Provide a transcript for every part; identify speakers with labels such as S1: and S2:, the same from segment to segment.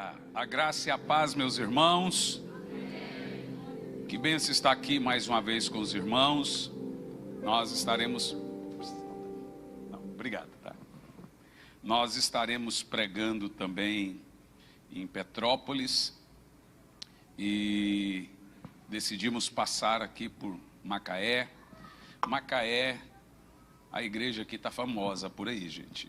S1: Aleluia! A graça e a paz, meus irmãos. Que bênção estar aqui mais uma vez com os irmãos. Nós estaremos... Não, obrigado, tá? Nós estaremos pregando também em Petrópolis e decidimos passar aqui por Macaé. Macaé, a igreja aqui está famosa por aí, gente.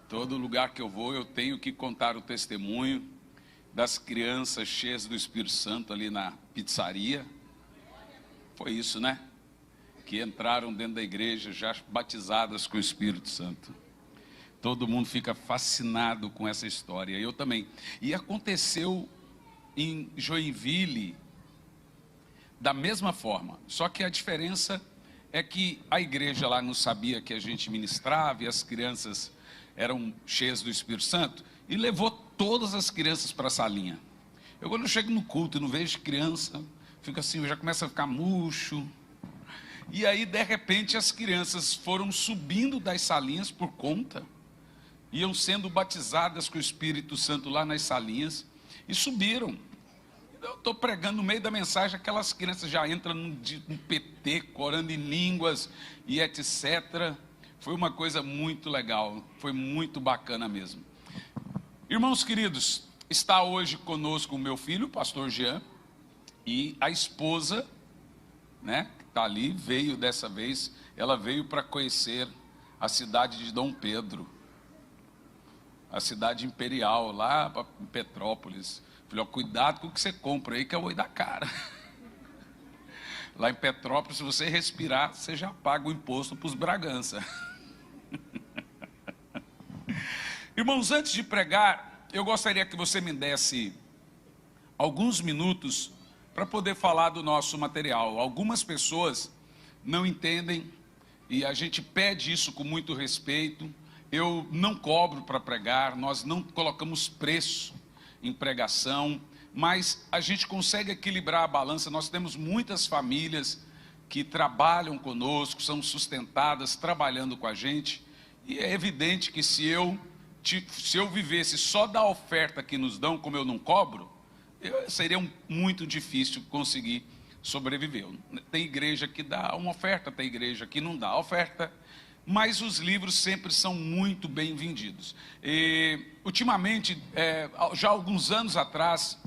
S1: Todo lugar que eu vou, eu tenho que contar o testemunho das crianças cheias do Espírito Santo ali na pizzaria. Foi isso, né? Que entraram dentro da igreja já batizadas com o Espírito Santo. Todo mundo fica fascinado com essa história, eu também. E aconteceu em Joinville da mesma forma, só que a diferença é que a igreja lá não sabia que a gente ministrava e as crianças eram cheias do Espírito Santo, e levou todas as crianças para a salinha. Eu, quando eu chego no culto e não vejo criança, fico assim, eu já começo a ficar murcho. E aí, de repente, as crianças foram subindo das salinhas por conta, iam sendo batizadas com o Espírito Santo lá nas salinhas, e subiram. Eu estou pregando no meio da mensagem, aquelas crianças já entram num PT, orando em línguas e etc. Foi uma coisa muito legal, foi muito bacana mesmo. Irmãos queridos, está hoje conosco o meu filho, o pastor Jean, e a esposa, né, que está ali, veio dessa vez, ela veio para conhecer a cidade de Dom Pedro, a cidade imperial, lá para Petrópolis. Falei, ó, cuidado com o que você compra aí, que é o olho da cara. Lá em Petrópolis, se você respirar, você já paga o imposto para os Bragança. Irmãos, antes de pregar, eu gostaria que você me desse alguns minutos para poder falar do nosso material. Algumas pessoas não entendem e a gente pede isso com muito respeito. Eu não cobro para pregar, nós não colocamos preço em pregação, mas a gente consegue equilibrar a balança. Nós temos muitas famílias que trabalham conosco, são sustentadas trabalhando com a gente, e é evidente que se eu vivesse só da oferta que nos dão, como eu não cobro, seria muito difícil conseguir sobreviver. Tem igreja que dá uma oferta, tem igreja que não dá oferta, mas os livros sempre são muito bem vendidos. E, ultimamente, já há alguns anos atrás,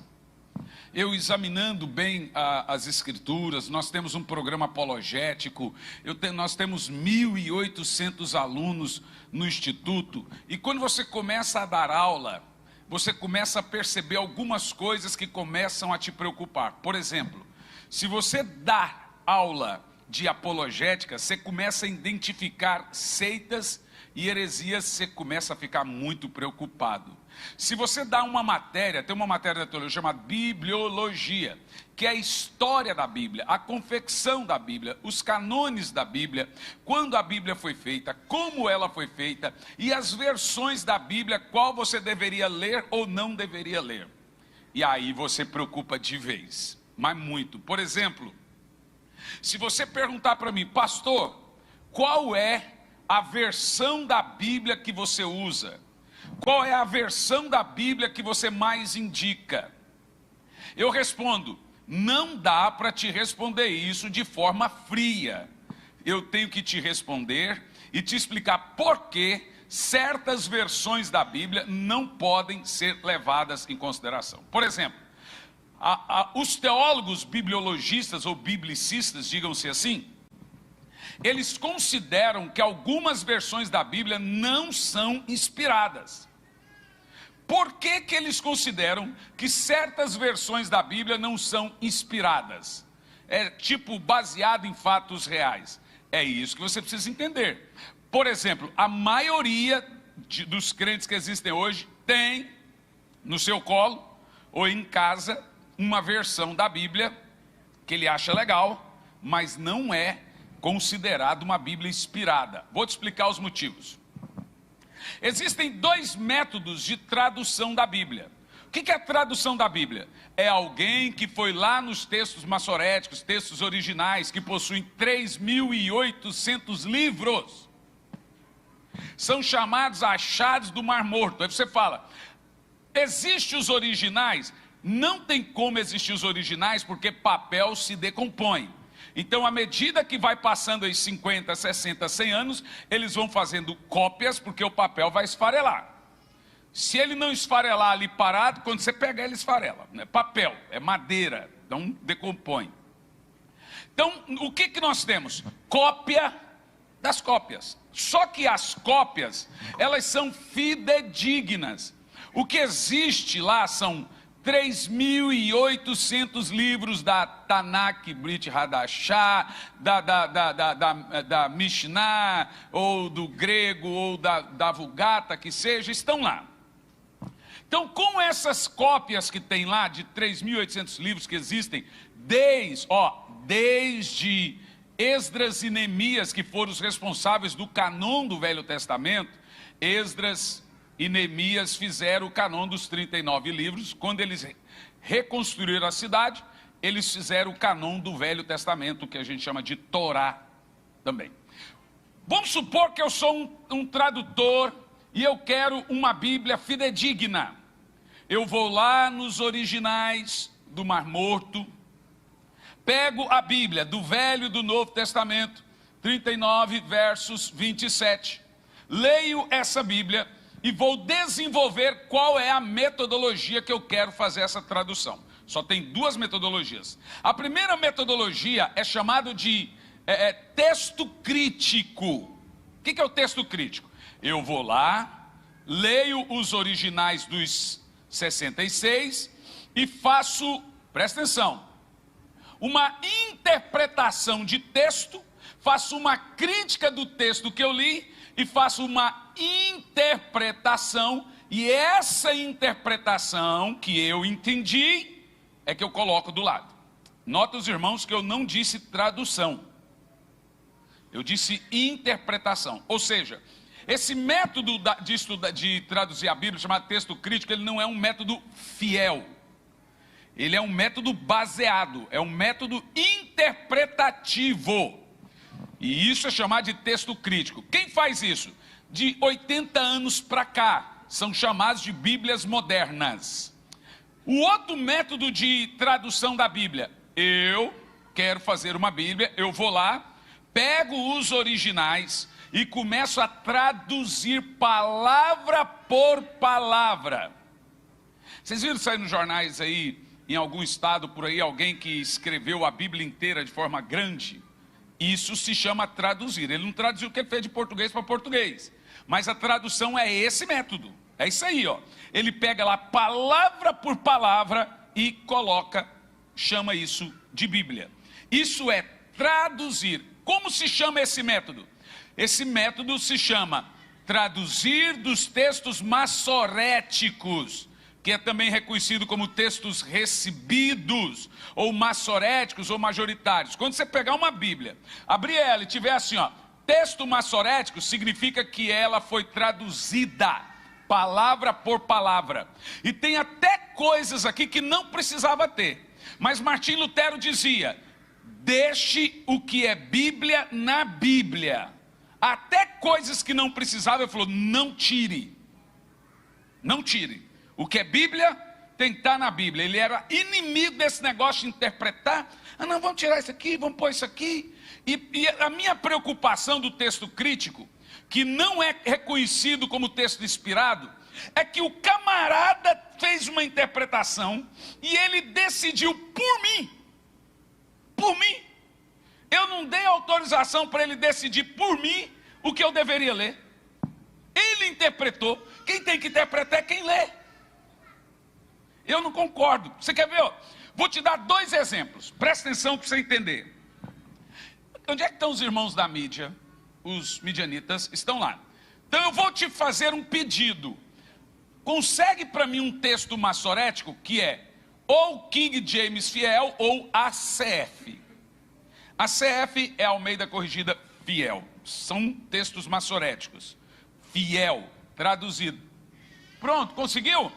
S1: eu examinando bem as escrituras, nós temos um programa apologético, nós temos 1.800 alunos no instituto, e quando você começa a dar aula, você começa a perceber algumas coisas que começam a te preocupar. Por exemplo, se você dá aula de apologética, você começa a identificar seitas e heresias, você começa a ficar muito preocupado. Se você dá uma matéria, tem uma matéria da teologia chamada bibliologia, que é a história da Bíblia, a confecção da Bíblia, os canones da Bíblia, quando a Bíblia foi feita, como ela foi feita, e as versões da Bíblia, qual você deveria ler ou não deveria ler. E aí você preocupa de vez, mas muito. Por exemplo, se você perguntar para mim, pastor, qual é a versão da Bíblia que você usa? Qual é a versão da Bíblia que você mais indica? Eu respondo, não dá para te responder isso de forma fria. Eu tenho que te responder e te explicar por que certas versões da Bíblia não podem ser levadas em consideração. Por exemplo, os teólogos bibliologistas ou biblicistas, digam-se assim, eles consideram que algumas versões da Bíblia não são inspiradas. Por que que eles consideram que certas versões da Bíblia não são inspiradas? É tipo baseado em fatos reais. É isso que você precisa entender. Por exemplo, a maioria dos crentes que existem hoje tem no seu colo ou em casa uma versão da Bíblia que ele acha legal, mas não é considerado uma Bíblia inspirada. Vou te explicar os motivos. Existem dois métodos de tradução da Bíblia. O que é a tradução da Bíblia? É alguém que foi lá nos textos massoréticos, textos originais, que possuem 3.800 livros. São chamados achados do Mar Morto. Aí você fala, existem os originais? Não tem como existir os originais, porque papel se decompõe. Então, à medida que vai passando aí 50, 60, 100 anos, eles vão fazendo cópias, porque o papel vai esfarelar. Se ele não esfarelar ali parado, quando você pega ele esfarela. Não é papel, é madeira, então decompõe. Então, o que nós temos? Cópia das cópias. Só que as cópias, elas são fidedignas. O que existe lá são 3.800 livros da Tanakh Brit Hadashah, da Mishnah, ou do grego, ou da Vulgata, que seja, estão lá. Então, com essas cópias que tem lá, de 3.800 livros que existem, desde Esdras e Neemias, que foram os responsáveis do canon do Velho Testamento, Esdras e Neemias fizeram o canon dos 39 livros. Quando eles reconstruíram a cidade, eles fizeram o canon do Velho Testamento, que a gente chama de Torá também. Vamos supor que eu sou um tradutor e eu quero uma Bíblia fidedigna. Eu vou lá nos originais do Mar Morto, pego a Bíblia do Velho e do Novo Testamento, 39 versos 27, leio essa Bíblia e vou desenvolver qual é a metodologia que eu quero fazer essa tradução. Só tem duas metodologias. A primeira metodologia é chamada de texto crítico. O que é o texto crítico? Eu vou lá, leio os originais dos 66 e faço, presta atenção, uma interpretação de texto, faço uma crítica do texto que eu li e faço uma interpretação, e essa interpretação que eu entendi é que eu coloco do lado. Nota, os irmãos, que eu não disse tradução, eu disse interpretação. Ou seja, esse método de traduzir a Bíblia, chamado texto crítico, ele não é um método fiel. Ele é um método baseado, é um método interpretativo. E isso é chamado de texto crítico. Quem faz isso? De 80 anos para cá, são chamados de Bíblias modernas. O outro método de tradução da Bíblia, eu quero fazer uma Bíblia, eu vou lá, pego os originais e começo a traduzir palavra por palavra. Vocês viram sair nos jornais aí, em algum estado por aí, alguém que escreveu a Bíblia inteira de forma grande? Isso se chama traduzir. Ele não traduziu o que ele fez de português para português, mas a tradução é esse método. É isso aí, ó. Ele pega lá palavra por palavra e coloca, chama isso de Bíblia. Isso é traduzir. Como se chama esse método? Esse método se chama traduzir dos textos massoréticos, que é também reconhecido como textos recebidos, ou massoréticos, ou majoritários. Quando você pegar uma Bíblia, abrir ela e tiver assim, ó, texto massorético, significa que ela foi traduzida, palavra por palavra. E tem até coisas aqui que não precisava ter. Mas Martim Lutero dizia, deixe o que é Bíblia na Bíblia. Até coisas que não precisava, ele falou, não tire. Não tire. O que é Bíblia, tem que estar na Bíblia. Ele era inimigo desse negócio de interpretar. Ah, não, vamos tirar isso aqui, vamos pôr isso aqui. E a minha preocupação do texto crítico, que não é reconhecido como texto inspirado, é que o camarada fez uma interpretação e ele decidiu por mim. Por mim. Eu não dei autorização para ele decidir por mim o que eu deveria ler. Ele interpretou. Quem tem que interpretar é quem lê. Eu não concordo. Você quer ver? Vou te dar dois exemplos. Presta atenção para você entender. Onde é que estão os irmãos da mídia? Os midianitas estão lá. Então eu vou te fazer um pedido. Consegue para mim um texto massorético que é ou King James Fiel ou ACF. ACF é Almeida Corrigida Fiel. São textos massoréticos. Fiel, traduzido. Pronto, conseguiu?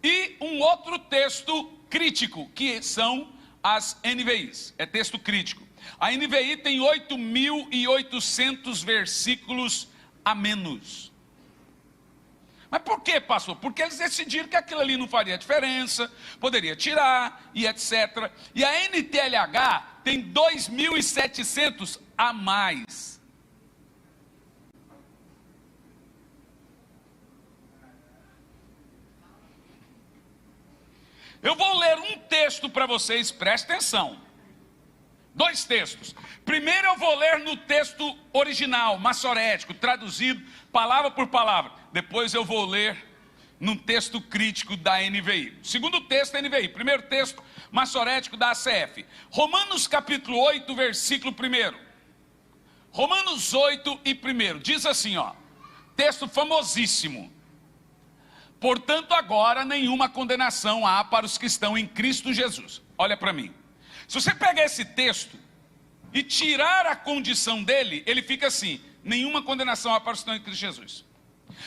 S1: E um outro texto crítico, que são as NVIs, é texto crítico. A NVI tem 8.800 versículos a menos. Mas por quê, pastor? Porque eles decidiram que aquilo ali não faria diferença, poderia tirar e etc. E a NTLH tem 2.700 a mais. Eu vou ler um texto para vocês, preste atenção. 2 textos. Primeiro eu vou ler no texto original, massorético, traduzido palavra por palavra. Depois eu vou ler num texto crítico da NVI. Segundo texto da NVI. Primeiro texto massorético da ACF. Romanos capítulo 8, versículo 1. Romanos 8 e 1. Diz assim, ó. Texto famosíssimo. Portanto, agora nenhuma condenação há para os que estão em Cristo Jesus. Olha para mim. Se você pegar esse texto e tirar a condição dele, ele fica assim: nenhuma condenação há para os que estão em Cristo Jesus.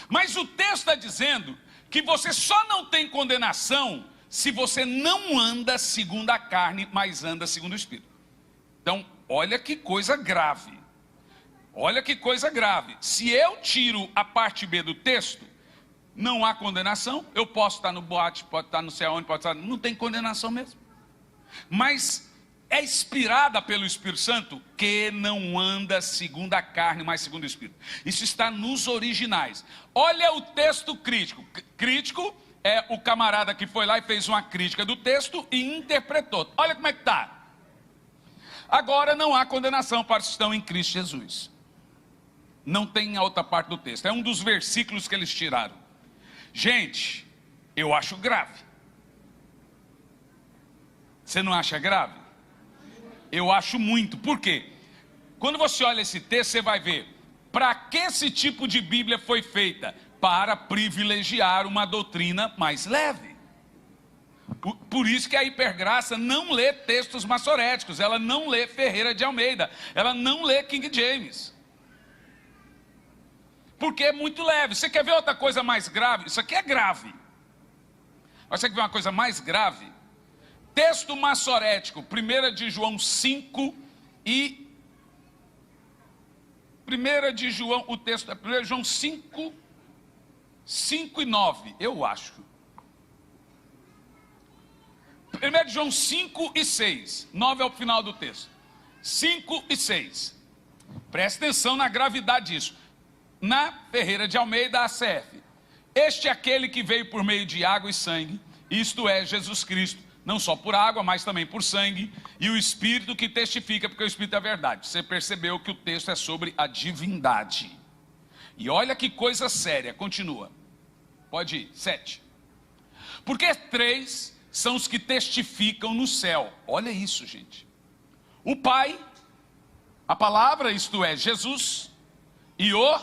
S1: Mas o texto está dizendo que você só não tem condenação se você não anda segundo a carne, mas anda segundo o Espírito. Então, olha que coisa grave. Olha que coisa grave. Se eu tiro a parte B do texto, não há condenação. Eu posso estar no boate, pode estar no céu, onde pode estar, não tem condenação mesmo. Mas é inspirada pelo Espírito Santo, que não anda segundo a carne, mas segundo o Espírito. Isso está nos originais. Olha o texto crítico. Crítico é o camarada que foi lá e fez uma crítica do texto e interpretou. Olha como é que está. Agora não há condenação para os que estão em Cristo Jesus. Não tem a outra parte do texto. É um dos versículos que eles tiraram. Gente, eu acho grave. Você não acha grave? Eu acho muito. Por quê? Quando você olha esse texto, você vai ver para que esse tipo de Bíblia foi feita? Para privilegiar uma doutrina mais leve. Por isso que a Hipergraça não lê textos massoréticos, ela não lê Ferreira de Almeida, ela não lê King James. Porque é muito leve. Você quer ver outra coisa mais grave? Isso aqui é grave. Mas você quer ver uma coisa mais grave? Texto massorético, 1 de João 5 e... 1 de João, o texto é 1 de João 5, 5 e 9, eu acho. 1 de João 5 e 6, 9 é o final do texto. 5 e 6. Presta atenção na gravidade disso. Na Ferreira de Almeida, ACF. Este é aquele que veio por meio de água e sangue, isto é, Jesus Cristo. Não só por água, mas também por sangue, e o Espírito que testifica, porque o Espírito é a verdade. Você percebeu que o texto é sobre a divindade. E olha que coisa séria, continua. Pode ir, 7. Porque 3 são os que testificam no céu. Olha isso, gente. O Pai, a palavra, isto é, Jesus, e o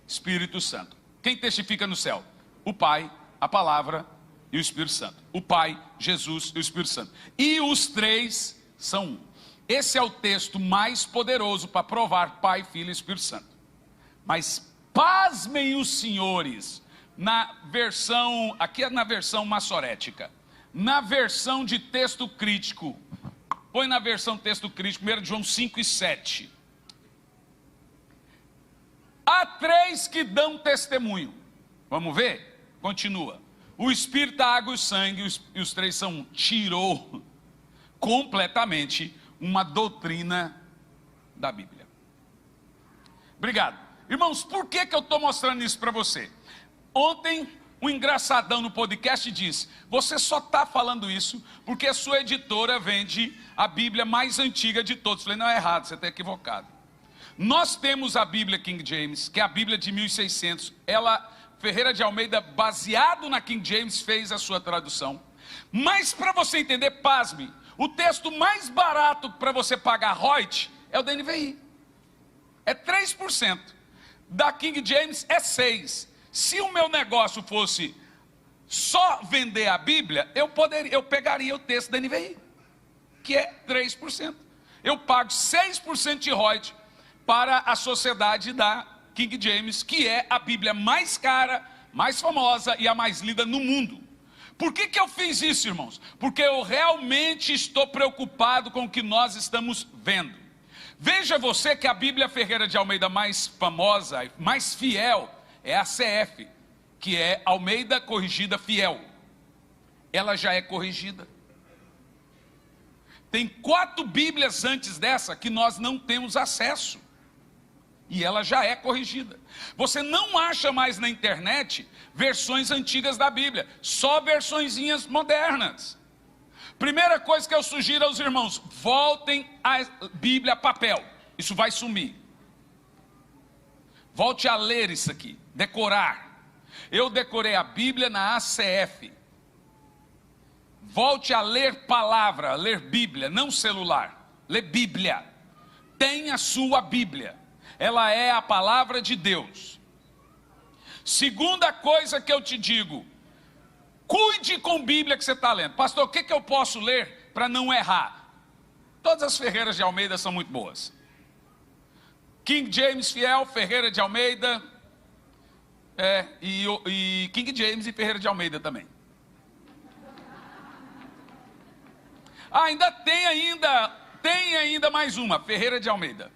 S1: Espírito Santo. Quem testifica no céu? O Pai, a palavra e o Espírito Santo. O Pai, Jesus e o Espírito Santo. E os 3 são um. Esse é o texto mais poderoso para provar Pai, Filho e Espírito Santo. Mas pasmem os senhores, na versão, aqui é na versão massorética, na versão de texto crítico, põe na versão texto crítico, 1 de João 5 e 7. Há 3 que dão testemunho. Vamos ver? Continua. O Espírito, a água e o sangue, e os 3 são um. Tirou completamente uma doutrina da Bíblia. Obrigado. Irmãos, por que eu estou mostrando isso para você? Ontem, um engraçadão no podcast disse: você só está falando isso porque a sua editora vende a Bíblia mais antiga de todos. Eu falei, não, é errado, você está equivocado. Nós temos a Bíblia King James, que é a Bíblia de 1600, Ferreira de Almeida, baseado na King James, fez a sua tradução. Mas para você entender, pasme, o texto mais barato para você pagar royalties é o da NVI. É 3%. Da King James é 6%. Se o meu negócio fosse só vender a Bíblia, eu pegaria o texto da NVI, que é 3%. Eu pago 6% de royalties para a sociedade da King James, que é a Bíblia mais cara, mais famosa e a mais lida no mundo. Por que eu fiz isso, irmãos? Porque eu realmente estou preocupado com o que nós estamos vendo. Veja você que a Bíblia Ferreira de Almeida mais famosa, mais fiel, é a CF. que é Almeida Corrigida Fiel. Ela já é corrigida. Tem 4 Bíblias antes dessa que nós não temos acesso. E ela já é corrigida. Você não acha mais na internet versões antigas da Bíblia, só versõezinhas modernas. Primeira coisa que eu sugiro aos irmãos: voltem à Bíblia a papel. Isso vai sumir. Volte a ler isso aqui, decorar. Eu decorei a Bíblia na ACF. Volte a ler palavra, a ler Bíblia, não celular. Lê Bíblia. Tenha a sua Bíblia. Ela é a palavra de Deus. Segunda coisa que eu te digo: cuide com a Bíblia que você está lendo. Pastor, o que eu posso ler para não errar? Todas as Ferreiras de Almeida são muito boas. King James Fiel, Ferreira de Almeida, e King James e Ferreira de Almeida também. Tem ainda mais uma, Ferreira de Almeida.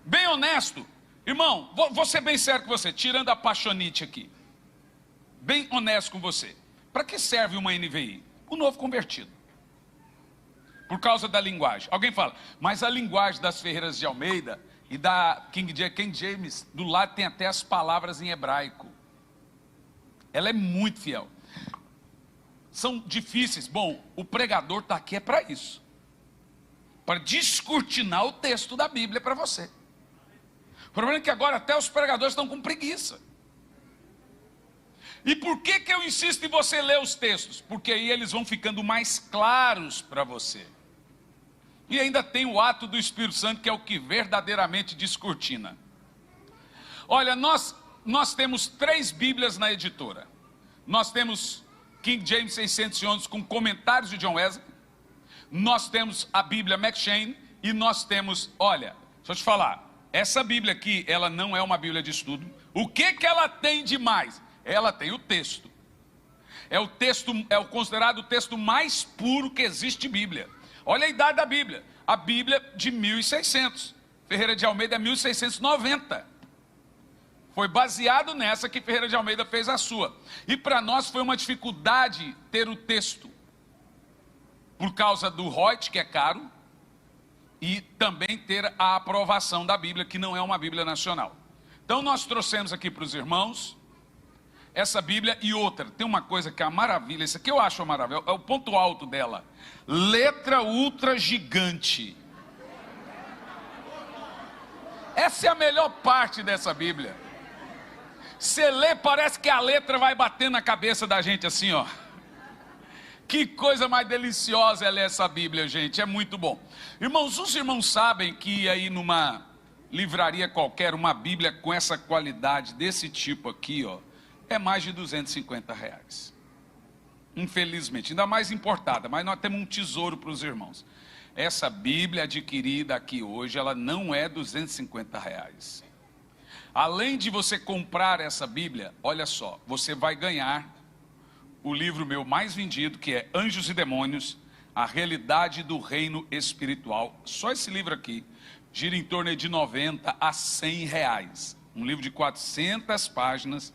S1: Bem honesto, irmão, vou ser bem sério com você, tirando a paixonite aqui. Bem honesto com você. Para que serve uma NVI? O novo convertido. Por causa da linguagem. Alguém fala, mas a linguagem das Ferreiras de Almeida e da King James, do lado tem até as palavras em hebraico. Ela é muito fiel. São difíceis. Bom, o pregador está aqui para isso. Para descortinar o texto da Bíblia para você. O problema é que agora até os pregadores estão com preguiça. E por que eu insisto em você ler os textos? Porque aí eles vão ficando mais claros para você. E ainda tem o ato do Espírito Santo, que é o que verdadeiramente descortina. Olha, nós temos 3 Bíblias na editora. Nós temos King James 611 com comentários de John Wesley. Nós temos a Bíblia McCheyne. E nós temos, olha, deixa eu te falar, essa Bíblia aqui, ela não é uma Bíblia de estudo. O que ela tem de mais? Ela tem o texto. É o considerado o texto mais puro que existe de Bíblia. Olha a idade da Bíblia. A Bíblia de 1600. Ferreira de Almeida é 1690. Foi baseado nessa que Ferreira de Almeida fez a sua. E para nós foi uma dificuldade ter o texto. Por causa do Reut, que é caro. E também ter a aprovação da Bíblia, que não é uma Bíblia nacional. Então nós trouxemos aqui para os irmãos essa Bíblia e outra. Tem uma coisa que é a maravilha, isso aqui eu acho uma maravilha, é o ponto alto dela. Letra ultra gigante. Essa é a melhor parte dessa Bíblia. Você lê, parece que a letra vai bater na cabeça da gente assim, ó. Que coisa mais deliciosa é ler essa Bíblia, gente, é muito bom. Irmãos, os irmãos sabem que aí numa livraria qualquer, uma Bíblia com essa qualidade, desse tipo aqui, ó, é mais de R$250. Infelizmente, ainda mais importada, mas nós temos um tesouro para os irmãos. Essa Bíblia adquirida aqui hoje, ela não é R$250. Além de você comprar essa Bíblia, olha só, você vai ganhar o livro meu mais vendido, que é Anjos e Demônios, a realidade do reino espiritual. Só esse livro aqui gira em torno de R$90 a R$100. Um livro de 400 páginas.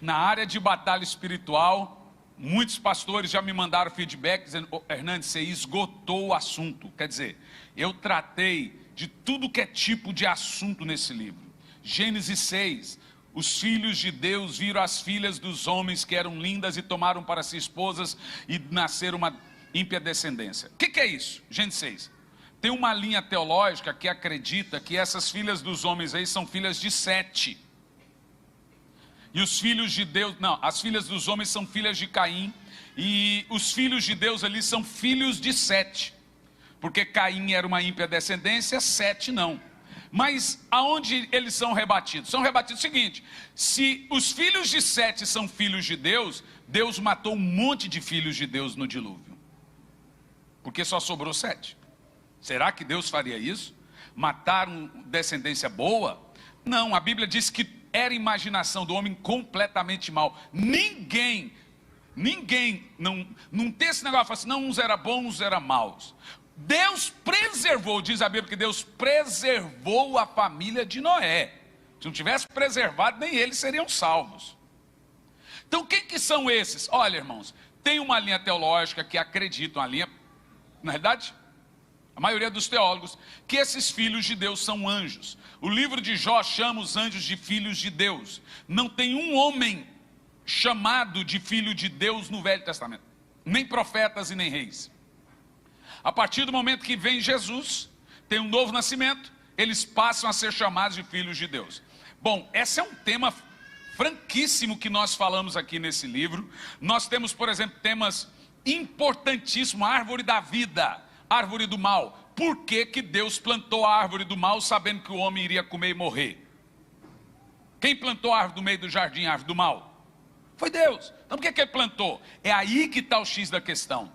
S1: Na área de batalha espiritual, muitos pastores já me mandaram feedback dizendo: Hernandes, você esgotou o assunto. Quer dizer, eu tratei de tudo que é tipo de assunto nesse livro. Gênesis 6, os filhos de Deus viram as filhas dos homens que eram lindas e tomaram para si esposas e nasceram uma ímpia descendência. O que é isso? Gênesis 6. Tem uma linha teológica que acredita que essas filhas dos homens aí são filhas de Sete. E os filhos de Deus, não, as filhas dos homens são filhas de Caim. E os filhos de Deus ali são filhos de Sete. Porque Caim era uma ímpia descendência, Sete não. Mas aonde eles são rebatidos? São rebatidos o seguinte: se os filhos de Sete são filhos de Deus, Deus matou um monte de filhos de Deus no dilúvio. Porque só sobrou Sete. Será que Deus faria isso? Matar uma descendência boa? Não, a Bíblia diz que era imaginação do homem completamente mal. Ninguém, não tem esse negócio, assim, não, uns eram bons, uns eram maus. Deus preservou, diz a Bíblia que Deus preservou a família de Noé. Se não tivesse preservado, nem eles seriam salvos. Então, quem que são esses? Olha, irmãos, tem uma linha teológica que acredita, uma linha, na verdade, a maioria dos teólogos, que esses filhos de Deus são anjos. O livro de Jó chama os anjos de filhos de Deus. Não tem um homem chamado de filho de Deus no Velho Testamento, nem profetas e nem reis. A partir do momento que vem Jesus, tem um novo nascimento, eles passam a ser chamados de filhos de Deus. Bom, esse é um tema franquíssimo que nós falamos aqui nesse livro. Nós temos, por exemplo, temas importantíssimos: a árvore da vida, árvore do mal. Por que que Deus plantou a árvore do mal sabendo que o homem iria comer e morrer? Quem plantou a árvore do meio do jardim, a árvore do mal? Foi Deus. Então por que que ele plantou? É aí que está o X da questão.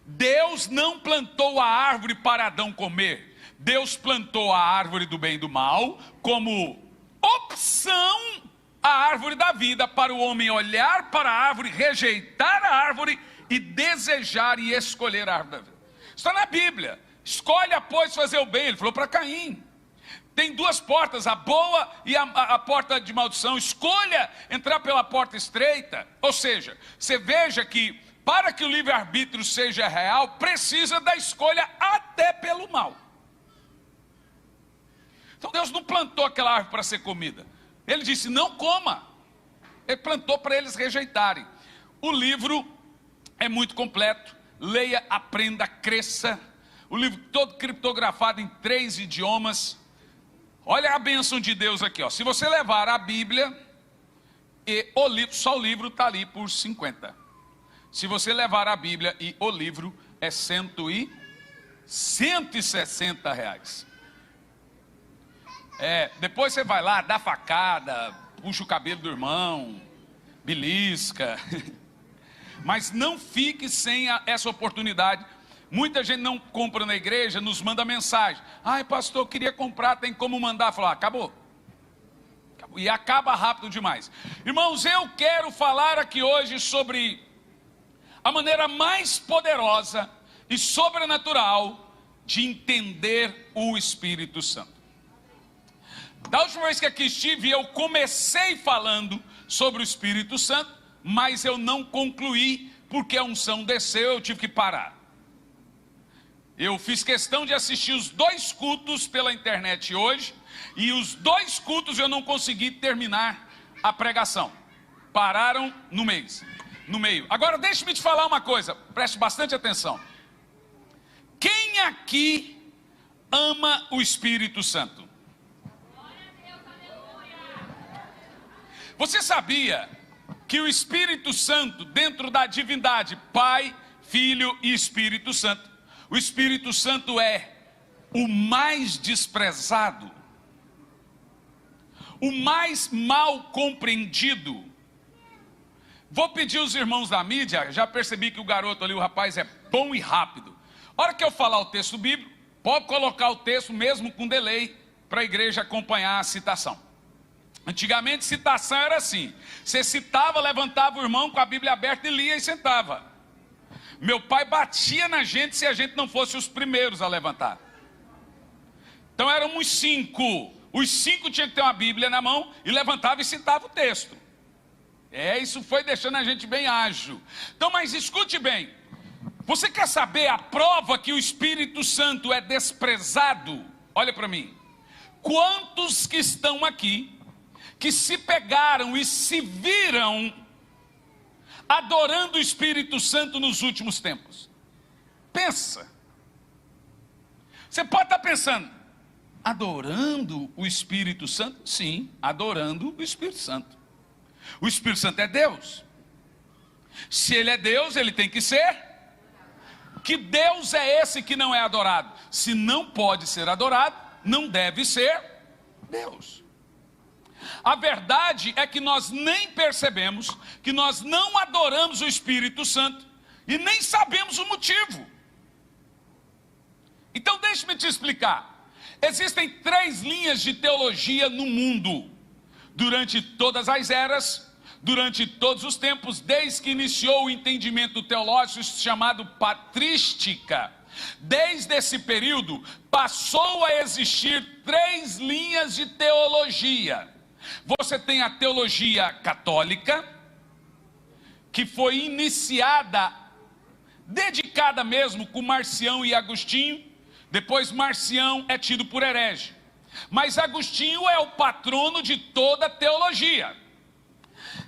S1: Deus não plantou a árvore para Adão comer. Deus plantou a árvore do bem e do mal como opção, a árvore da vida, para o homem olhar para a árvore, rejeitar a árvore e desejar e escolher a árvore da vida. Está na Bíblia. Escolhe, pois, fazer o bem. Ele falou para Caim. Tem duas portas, a boa e a porta de maldição. Escolha entrar pela porta estreita. Ou seja, você veja que para que o livre-arbítrio seja real, precisa da escolha até pelo mal. Então Deus não plantou aquela árvore para ser comida. Ele disse, não coma. Ele plantou para eles rejeitarem. O livro é muito completo. Leia, aprenda, cresça. O livro todo criptografado em 3 idiomas. Olha a bênção de Deus aqui, ó. Se você levar a Bíblia e o livro, só o livro está ali por 50. Se você levar a Bíblia e o livro, é 160 reais. Depois você vai lá, dá facada, puxa o cabelo do irmão, belisca. Mas não fique sem essa oportunidade. Muita gente não compra na igreja, nos manda mensagem. Ai, pastor, eu queria comprar, tem como mandar? Falar, acabou. E acaba rápido demais. Irmãos, eu quero falar aqui hoje sobre a maneira mais poderosa e sobrenatural de entender o Espírito Santo. Da última vez que aqui estive, eu comecei falando sobre o Espírito Santo, mas eu não concluí, porque a unção desceu, eu tive que parar. Eu fiz questão de assistir os 2 cultos pela internet hoje, e os 2 cultos eu não consegui terminar a pregação. Pararam no meio. Agora deixe-me te falar uma coisa, preste bastante atenção. Quem aqui ama o Espírito Santo? Você sabia que o Espírito Santo, dentro da divindade, Pai, Filho e Espírito Santo, o Espírito Santo é o mais desprezado, o mais mal compreendido? Vou pedir aos irmãos da mídia, já percebi que o garoto ali, o rapaz, é bom e rápido. A hora que eu falar o texto bíblico, pode colocar o texto mesmo com delay, para a igreja acompanhar a citação. Antigamente citação era assim, você citava, levantava o irmão com a Bíblia aberta e lia e sentava. Meu pai batia na gente se a gente não fosse os primeiros a levantar. Então éramos 5, os 5 tinham que ter uma Bíblia na mão e levantava e citava o texto. Isso foi deixando a gente bem ágil. Então, mas escute bem, você quer saber a prova que o Espírito Santo é desprezado? Olha para mim, quantos que estão aqui que se pegaram e se viram adorando o Espírito Santo nos últimos tempos? Pensa. Você pode estar pensando, adorando o Espírito Santo? Sim, adorando o Espírito Santo. O Espírito Santo é Deus. Se ele é Deus, ele tem que ser. Que Deus é esse que não é adorado? Se não pode ser adorado, não deve ser Deus. A verdade é que nós nem percebemos que nós não adoramos o Espírito Santo e nem sabemos o motivo. Então deixe-me te explicar. Existem 3 linhas de teologia no mundo, durante todas as eras, durante todos os tempos, desde que iniciou o entendimento teológico chamado patrística. Desde esse período, passou a existir 3 linhas de teologia. Você tem a teologia católica, que foi iniciada, dedicada mesmo com Marcião e Agostinho. Depois Marcião é tido por herege, mas Agostinho é o patrono de toda a teologia.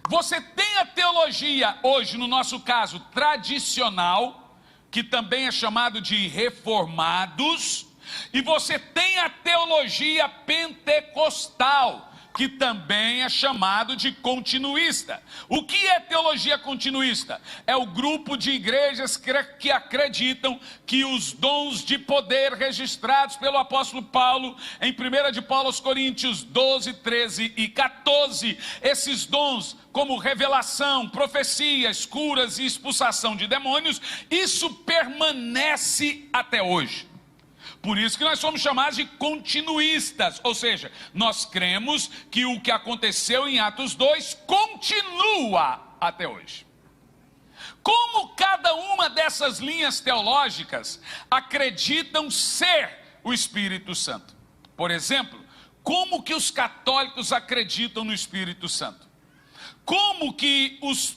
S1: Você tem a teologia hoje, no nosso caso, tradicional, que também é chamado de reformados, e você tem a teologia pentecostal, que também é chamado de continuista. O que é teologia continuista? É o grupo de igrejas que acreditam que os dons de poder registrados pelo apóstolo Paulo, em 1 de Paulo aos Coríntios 12, 13 e 14, esses dons como revelação, profecias, curas e expulsação de demônios, isso permanece até hoje. Por isso que nós somos chamados de continuistas, ou seja, nós cremos que o que aconteceu em Atos 2 continua até hoje. Como cada uma dessas linhas teológicas acreditam ser o Espírito Santo? Por exemplo, como que os católicos acreditam no Espírito Santo? Como que os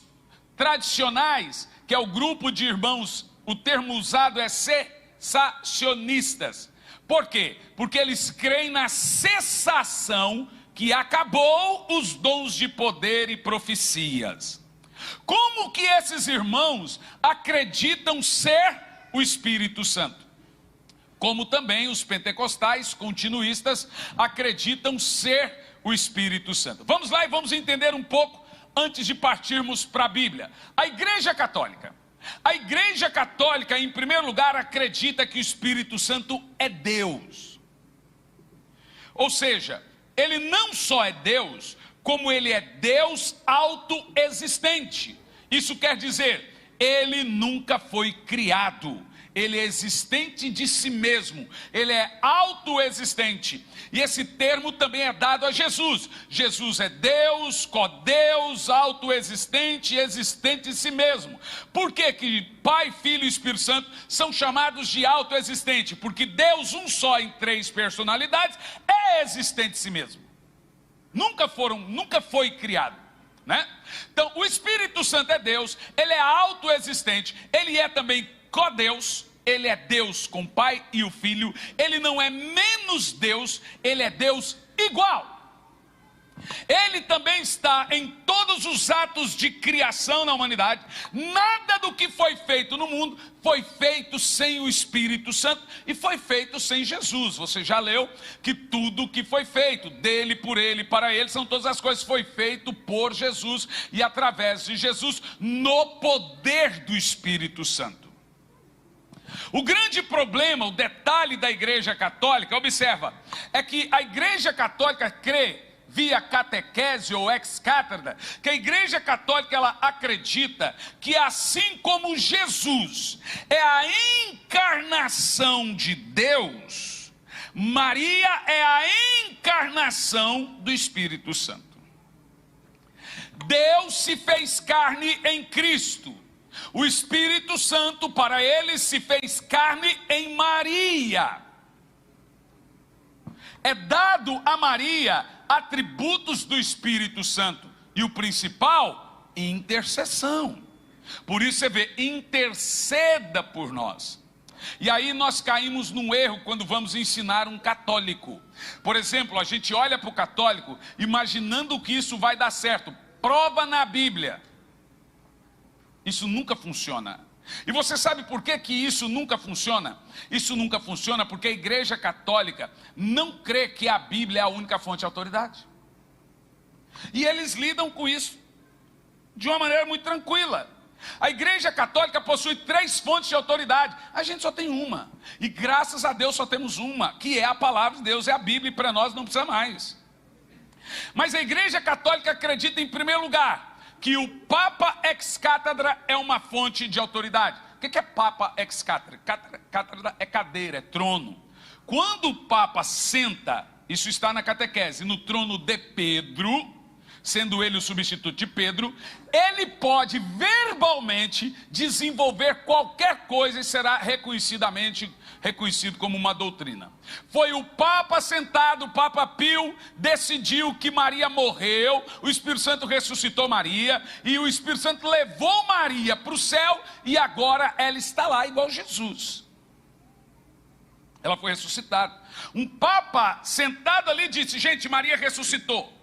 S1: tradicionais, que é o grupo de irmãos, o termo usado é cessacionistas. Por quê? Porque eles creem na cessação, que acabou os dons de poder e profecias. Como que esses irmãos acreditam ser o Espírito Santo? Como também os pentecostais continuistas acreditam ser o Espírito Santo. Vamos lá e vamos entender um pouco antes de partirmos para a Bíblia. A Igreja Católica, em primeiro lugar, acredita que o Espírito Santo é Deus. Ou seja, ele não só é Deus, como ele é Deus autoexistente. Isso quer dizer, ele nunca foi criado. Ele é existente de si mesmo, ele é autoexistente. E esse termo também é dado a Jesus. Jesus é Deus, co-Deus, autoexistente e existente de si mesmo. Por que que Pai, Filho e Espírito Santo são chamados de autoexistente? Porque Deus, um só em três personalidades, é existente de si mesmo. Nunca foi criado, né? Então, o Espírito Santo é Deus, ele é autoexistente, ele é também co-Deus, ele é Deus com o Pai e o Filho, ele não é menos Deus, ele é Deus igual. Ele também está em todos os atos de criação na humanidade. Nada do que foi feito no mundo foi feito sem o Espírito Santo e foi feito sem Jesus. Você já leu que tudo que foi feito dele, por ele, para ele, são todas as coisas, foi feito por Jesus e através de Jesus, no poder do Espírito Santo. O grande problema, o detalhe da Igreja Católica, observa, é que a Igreja Católica crê, via catequese ou ex-cátedra, que a Igreja Católica ela acredita que assim como Jesus é a encarnação de Deus, Maria é a encarnação do Espírito Santo. Deus se fez carne em Cristo. O Espírito Santo para eles se fez carne em Maria. É dado a Maria atributos do Espírito Santo, e o principal, intercessão. Por isso você vê, interceda por nós. E aí nós caímos num erro quando vamos ensinar um católico. Por exemplo, a gente olha para o católico imaginando que isso vai dar certo. Prova na Bíblia. Isso nunca funciona. E você sabe por que que isso nunca funciona? Isso nunca funciona porque a Igreja Católica não crê que a Bíblia é a única fonte de autoridade. E eles lidam com isso de uma maneira muito tranquila. A Igreja Católica possui 3 fontes de autoridade. A gente só tem uma. E graças a Deus só temos uma, que é a palavra de Deus, é a Bíblia, e para nós não precisa mais. Mas a Igreja Católica acredita, em primeiro lugar, que o Papa ex-cátedra é uma fonte de autoridade. O que é Papa ex-cátedra? Cátedra é cadeira, é trono. Quando o Papa senta, isso está na catequese, no trono de Pedro, sendo ele o substituto de Pedro, ele pode verbalmente desenvolver qualquer coisa e será reconhecido como uma doutrina. Foi o Papa sentado, o Papa Pio, decidiu que Maria morreu, o Espírito Santo ressuscitou Maria, e o Espírito Santo levou Maria para o céu, e agora ela está lá igual Jesus. Ela foi ressuscitada. Um Papa sentado ali disse: gente, Maria ressuscitou.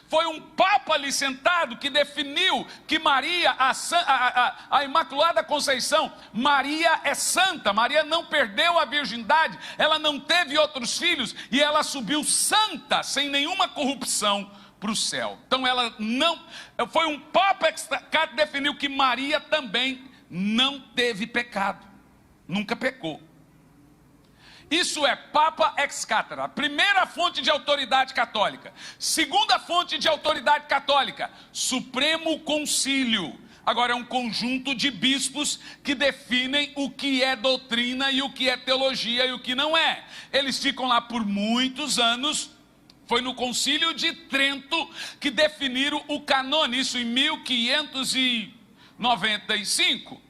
S1: Foi um Papa ali sentado que definiu que Maria, a Imaculada Conceição, Maria é santa, Maria não perdeu a virgindade, ela não teve outros filhos, e ela subiu santa, sem nenhuma corrupção, para o céu. Então ela não, foi um Papa que definiu que Maria também não teve pecado, nunca pecou. Isso é Papa ex cathedra, a primeira fonte de autoridade católica. Segunda fonte de autoridade católica, Supremo Concílio. Agora é um conjunto de bispos que definem o que é doutrina e o que é teologia e o que não é. Eles ficam lá por muitos anos. Foi no Concílio de Trento que definiram o canone, isso em 1595.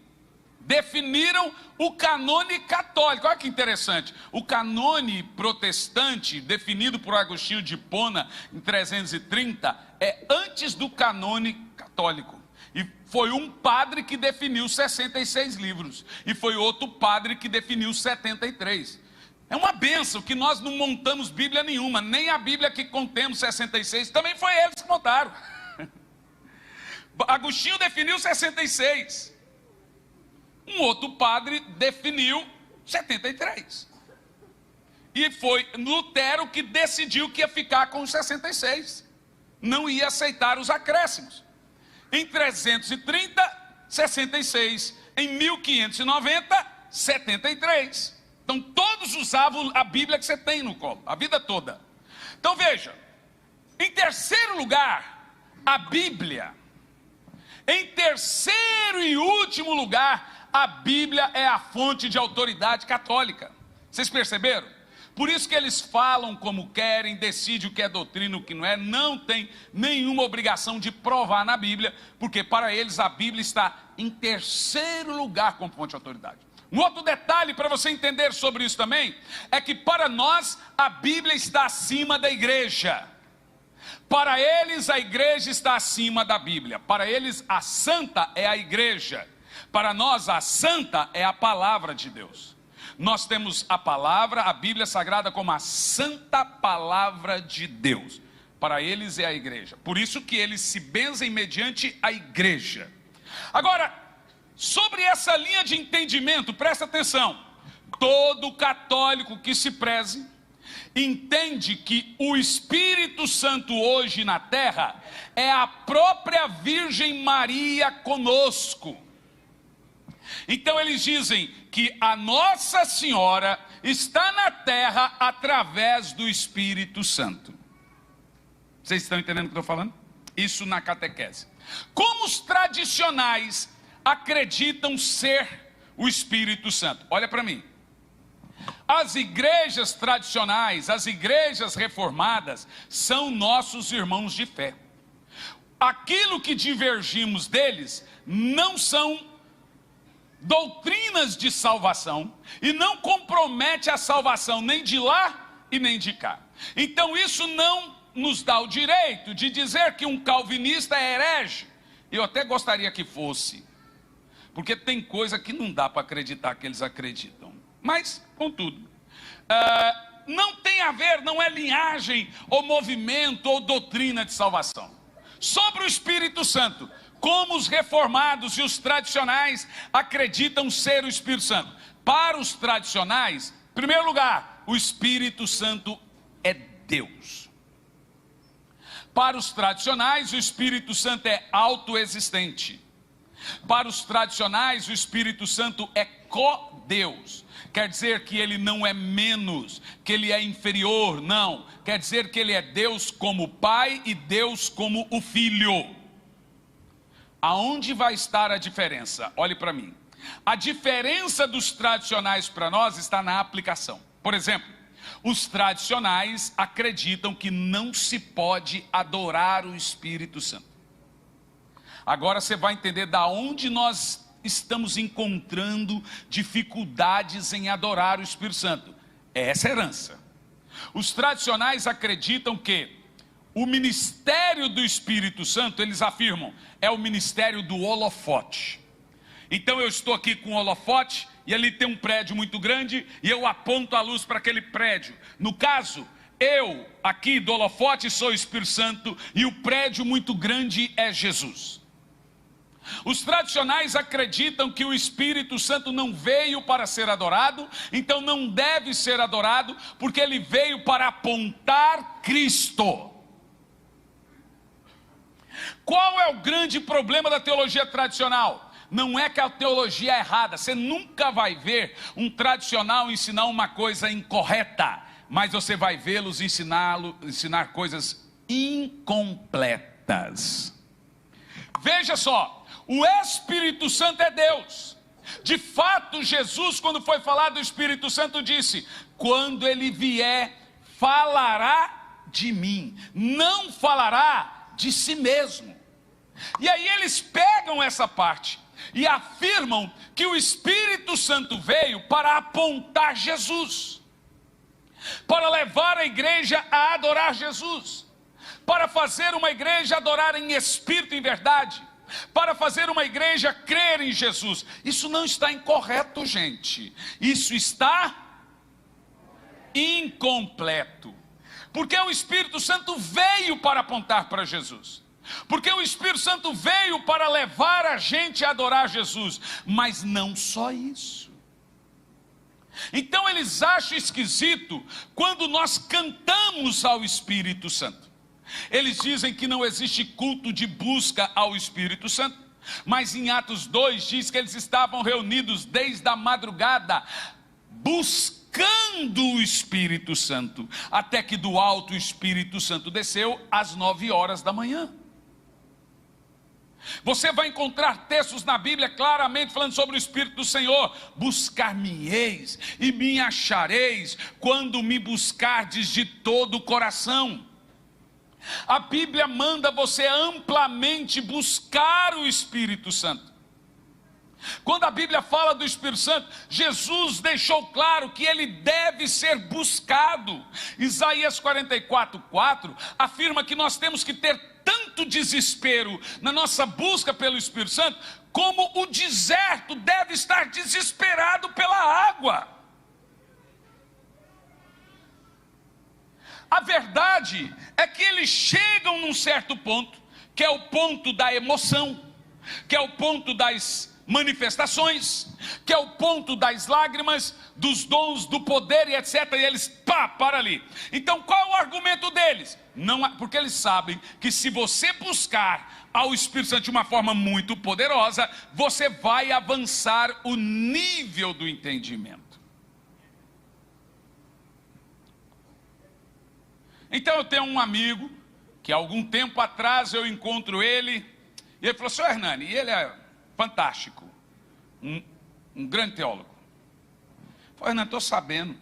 S1: Definiram o canone católico. Olha que interessante, o canone protestante, definido por Agostinho de Hipona em 330, é antes do canone católico. E foi um padre que definiu 66 livros, e foi outro padre que definiu 73. É uma bênção que nós não montamos Bíblia nenhuma, nem a Bíblia que contemos 66, também foi eles que montaram. Agostinho definiu 66. Um outro padre definiu 73. E foi Lutero que decidiu que ia ficar com os 66. Não ia aceitar os acréscimos. Em 330, 66. Em 1590, 73. Então todos usavam a Bíblia que você tem no colo, a vida toda. Então veja, em terceiro lugar, a Bíblia. Em terceiro e último lugar, a Bíblia é a fonte de autoridade católica. Vocês perceberam? Por isso que eles falam como querem, decidem o que é doutrina e o que não é, não tem nenhuma obrigação de provar na Bíblia, porque para eles a Bíblia está em terceiro lugar como fonte de autoridade. Um outro detalhe para você entender sobre isso também, é que para nós a Bíblia está acima da igreja. Para eles a igreja está acima da Bíblia. Para eles a santa é a igreja. Para nós a santa é a palavra de Deus. Nós temos a palavra, a Bíblia Sagrada, como a santa palavra de Deus. Para eles é a igreja. Por isso que eles se benzem mediante a igreja. Agora, sobre essa linha de entendimento, presta atenção. Todo católico que se preze entende que o Espírito Santo hoje na terra é a própria Virgem Maria conosco. Então eles dizem que a Nossa Senhora está na terra através do Espírito Santo. Vocês estão entendendo o que eu estou falando? Isso na catequese. Como os tradicionais acreditam ser o Espírito Santo? Olha para mim. As igrejas tradicionais, as igrejas reformadas, são nossos irmãos de fé. Aquilo que divergimos deles não são doutrinas de salvação, e não compromete a salvação nem de lá e nem de cá. Então isso não nos dá o direito de dizer que um calvinista é herege. Eu até gostaria que fosse, porque tem coisa que não dá para acreditar que eles acreditam. Mas, contudo, não tem a ver, não é linhagem, ou movimento, ou doutrina de salvação. Sobre o Espírito Santo, como os reformados e os tradicionais acreditam ser o Espírito Santo? Para os tradicionais, em primeiro lugar, o Espírito Santo é Deus. Para os tradicionais, o Espírito Santo é autoexistente. Para os tradicionais, o Espírito Santo é co-Deus. Quer dizer que ele não é menos, que ele é inferior, não. Quer dizer que ele é Deus como Pai e Deus como o Filho. Aonde vai estar a diferença? Olhe para mim. A diferença dos tradicionais para nós está na aplicação. Por exemplo, Os tradicionais acreditam que não se pode adorar o Espírito Santo. Agora você vai entender da onde nós estamos encontrando dificuldades em adorar o Espírito Santo. É essa herança. Os tradicionais acreditam que o ministério do Espírito Santo, eles afirmam, é o ministério do holofote. Então eu estou aqui com o holofote, e ali tem um prédio muito grande, e eu aponto a luz para aquele prédio. No caso, eu aqui do holofote sou o Espírito Santo, e o prédio muito grande é Jesus. Os tradicionais acreditam que o Espírito Santo não veio para ser adorado, então não deve ser adorado, porque ele veio para apontar Cristo. Qual é o grande problema da teologia tradicional? Não é que a teologia é errada, você nunca vai ver um tradicional ensinar uma coisa incorreta, mas você vai vê-los ensinar coisas incompletas. Veja só, o Espírito Santo é Deus. De fato, Jesus, quando foi falar do Espírito Santo, disse: quando ele vier, falará de mim, não falará de si mesmo. E aí eles pegam essa parte e afirmam que o Espírito Santo veio para apontar Jesus, para levar a igreja a adorar Jesus, para fazer uma igreja adorar em espírito e em verdade, para fazer uma igreja crer em Jesus. Isso não está incorreto, gente. Isso está incompleto. Porque o Espírito Santo veio para apontar para Jesus. Porque o Espírito Santo veio para levar a gente a adorar Jesus. Mas não só isso. Então eles acham esquisito quando nós cantamos ao Espírito Santo. Eles dizem que não existe culto de busca ao Espírito Santo, mas em Atos 2 diz que eles estavam reunidos desde a madrugada, buscando o Espírito Santo, até que do alto o Espírito Santo desceu às 9 horas da manhã. Você vai encontrar textos na Bíblia claramente falando sobre o Espírito do Senhor. Buscar-me-eis e me achareis, quando me buscardes de todo o coração. A Bíblia manda você amplamente buscar o Espírito Santo. Quando a Bíblia fala do Espírito Santo, Jesus deixou claro que ele deve ser buscado. Isaías 44:4 afirma que nós temos que ter tanto desespero na nossa busca pelo Espírito Santo, como o deserto deve estar desesperado pela água. A verdade é que eles chegam num certo ponto, que é o ponto da emoção, que é o ponto das manifestações, que é o ponto das lágrimas, dos dons, do poder e etc. E eles, para ali. Então qual é o argumento deles? Não, porque eles sabem que se você buscar ao Espírito Santo de uma forma muito poderosa, você vai avançar o nível do entendimento. Então eu tenho um amigo, que há algum tempo atrás eu encontro ele, e ele falou: senhor Hernani, e ele é fantástico, um grande teólogo. Eu falei: Hernani, estou sabendo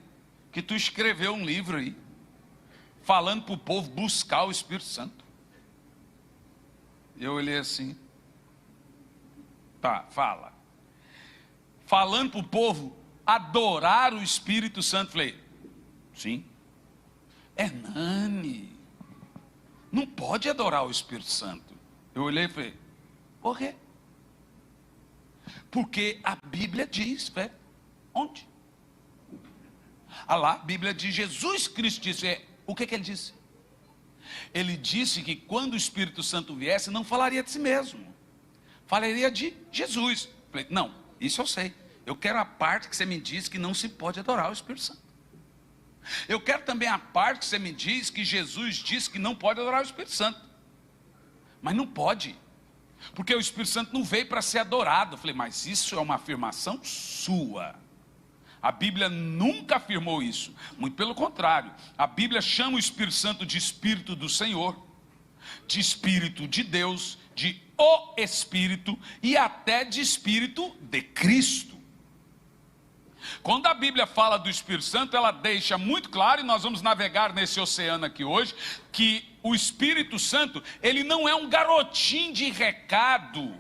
S1: que tu escreveu um livro aí, falando para o povo buscar o Espírito Santo. Eu olhei assim: tá, fala. Falando para o povo adorar o Espírito Santo. Falei: sim. Hernani, não pode adorar o Espírito Santo. Eu olhei e falei: por quê? Porque a Bíblia diz, velho. Onde? Ah lá, a Bíblia diz, Jesus Cristo disse. O que ele disse? Ele disse que quando o Espírito Santo viesse, não falaria de si mesmo, falaria de Jesus. Eu falei: não, isso eu sei. Eu quero a parte que você me diz que não se pode adorar o Espírito Santo. Eu quero também a parte que você me diz que Jesus disse que não pode adorar o Espírito Santo. Mas não pode, porque o Espírito Santo não veio para ser adorado. Eu falei: mas isso é uma afirmação sua. A Bíblia nunca afirmou isso. Muito pelo contrário, a Bíblia chama o Espírito Santo de Espírito do Senhor, de Espírito de Deus, de o Espírito e até de Espírito de Cristo. Quando a Bíblia fala do Espírito Santo, ela deixa muito claro, e nós vamos navegar nesse oceano aqui hoje, que o Espírito Santo, ele não é um garotinho de recado.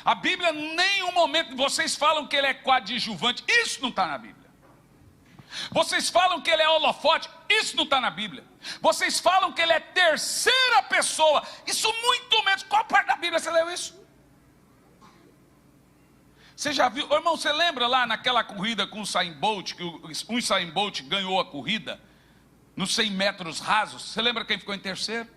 S1: A Bíblia, em nenhum momento, vocês falam que ele é coadjuvante, isso não está na Bíblia. Vocês falam que ele é holofote, isso não está na Bíblia. Vocês falam que ele é terceira pessoa, isso muito menos. Qual parte da Bíblia você leu isso? Você já viu, irmão, você lembra lá naquela corrida com o Usain Bolt, que o Usain Bolt ganhou a corrida, nos 100 metros rasos? Você lembra quem ficou em terceiro?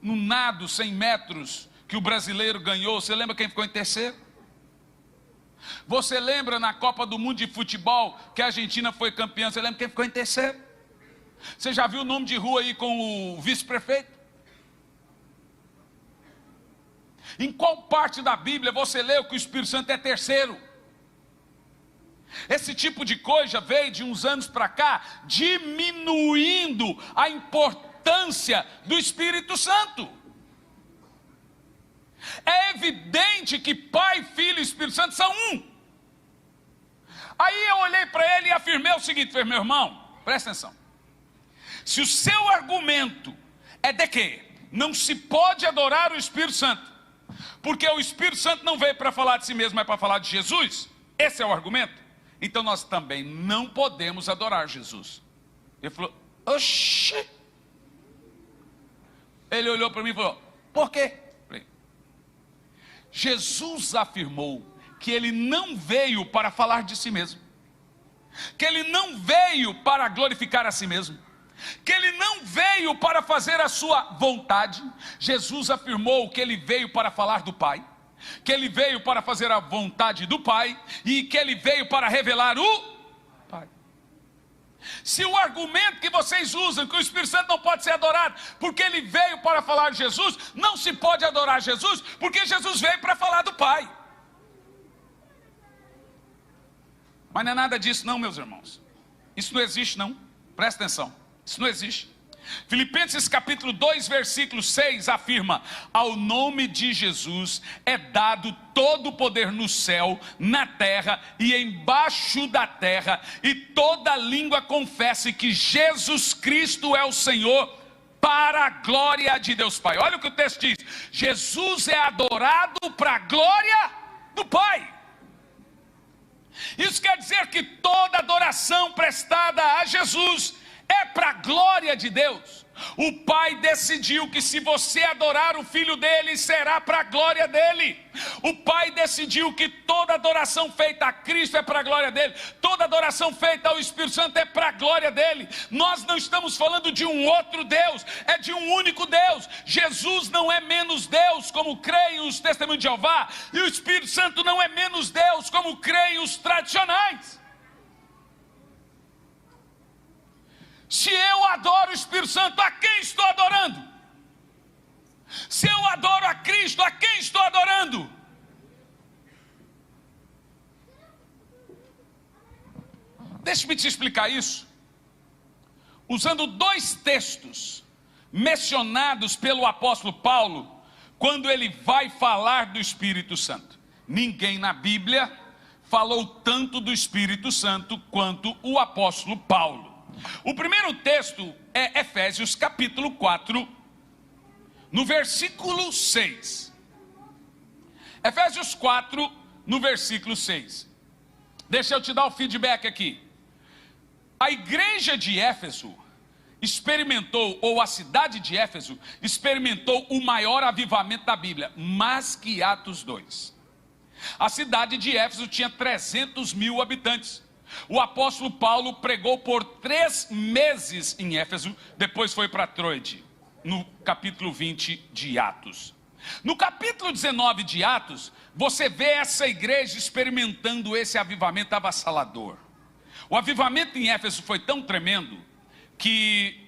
S1: No nado 100 metros, que o brasileiro ganhou, você lembra quem ficou em terceiro? Você lembra na Copa do Mundo de Futebol, que a Argentina foi campeã, você lembra quem ficou em terceiro? Você já viu o nome de rua aí com o vice-prefeito? Em qual parte da Bíblia você leu que o Espírito Santo é terceiro? Esse tipo de coisa veio de uns anos para cá, diminuindo a importância do Espírito Santo. É evidente que Pai, Filho e Espírito Santo são um. Aí eu olhei para ele e afirmei o seguinte, falei, meu irmão, presta atenção. Se o seu argumento é de que não se pode adorar o Espírito Santo, porque o Espírito Santo não veio para falar de si mesmo, mas para falar de Jesus, esse é o argumento, então nós também não podemos adorar Jesus. Ele falou, oxi. Ele olhou para mim e falou, por quê? Falei, Jesus afirmou que ele não veio para falar de si mesmo, que ele não veio para glorificar a si mesmo, que ele não veio para fazer a sua vontade. Jesus afirmou que ele veio para falar do Pai, que ele veio para fazer a vontade do Pai, e que ele veio para revelar o Pai. Se o argumento que vocês usam, que o Espírito Santo não pode ser adorado, porque ele veio para falar de Jesus, não se pode adorar Jesus, porque Jesus veio para falar do Pai. Mas não é nada disso não, meus irmãos. Isso não existe não, presta atenção. Isso não existe. Filipenses capítulo 2, versículo 6 afirma, ao nome de Jesus é dado todo o poder no céu, na terra e embaixo da terra, e toda língua confesse que Jesus Cristo é o Senhor, para a glória de Deus Pai. Olha o que o texto diz, Jesus é adorado para a glória do Pai. Isso quer dizer que toda adoração prestada a Jesus é para a glória de Deus. O Pai decidiu que se você adorar o Filho dele, será para a glória dele. O Pai decidiu que toda adoração feita a Cristo é para a glória dele. Toda adoração feita ao Espírito Santo é para a glória dele. Nós não estamos falando de um outro Deus, é de um único Deus. Jesus não é menos Deus, como creem os testemunhos de Jeová, e o Espírito Santo não é menos Deus, como creem os tradicionais. Se eu adoro o Espírito Santo, a quem estou adorando? Se eu adoro a Cristo, a quem estou adorando? Deixe-me te explicar isso, usando dois textos mencionados pelo apóstolo Paulo, quando ele vai falar do Espírito Santo. Ninguém na Bíblia falou tanto do Espírito Santo quanto o apóstolo Paulo. O primeiro texto é Efésios capítulo 4, no versículo 6. Efésios 4, no versículo 6. Deixa eu te dar o feedback aqui. A igreja de Éfeso experimentou, ou a cidade de Éfeso, experimentou o maior avivamento da Bíblia, mais que Atos 2. A cidade de Éfeso tinha 300 mil habitantes. O apóstolo Paulo pregou por 3 meses em Éfeso, depois foi para Troade, no capítulo 20 de Atos. No capítulo 19 de Atos, você vê essa igreja experimentando esse avivamento avassalador. O avivamento em Éfeso foi tão tremendo, que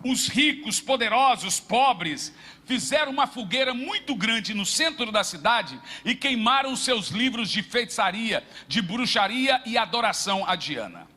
S1: os ricos, poderosos, pobres, fizeram uma fogueira muito grande no centro da cidade e queimaram seus livros de feitiçaria, de bruxaria e adoração a Diana.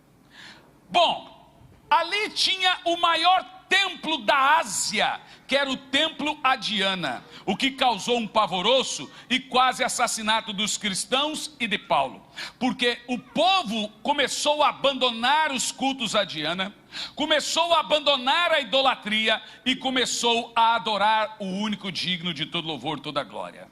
S1: Bom, ali tinha o maior templo da Ásia, que era o templo a Diana, o que causou um pavoroso e quase assassinato dos cristãos e de Paulo, porque o povo começou a abandonar os cultos a Diana, começou a abandonar a idolatria e começou a adorar o único digno de todo louvor, toda glória.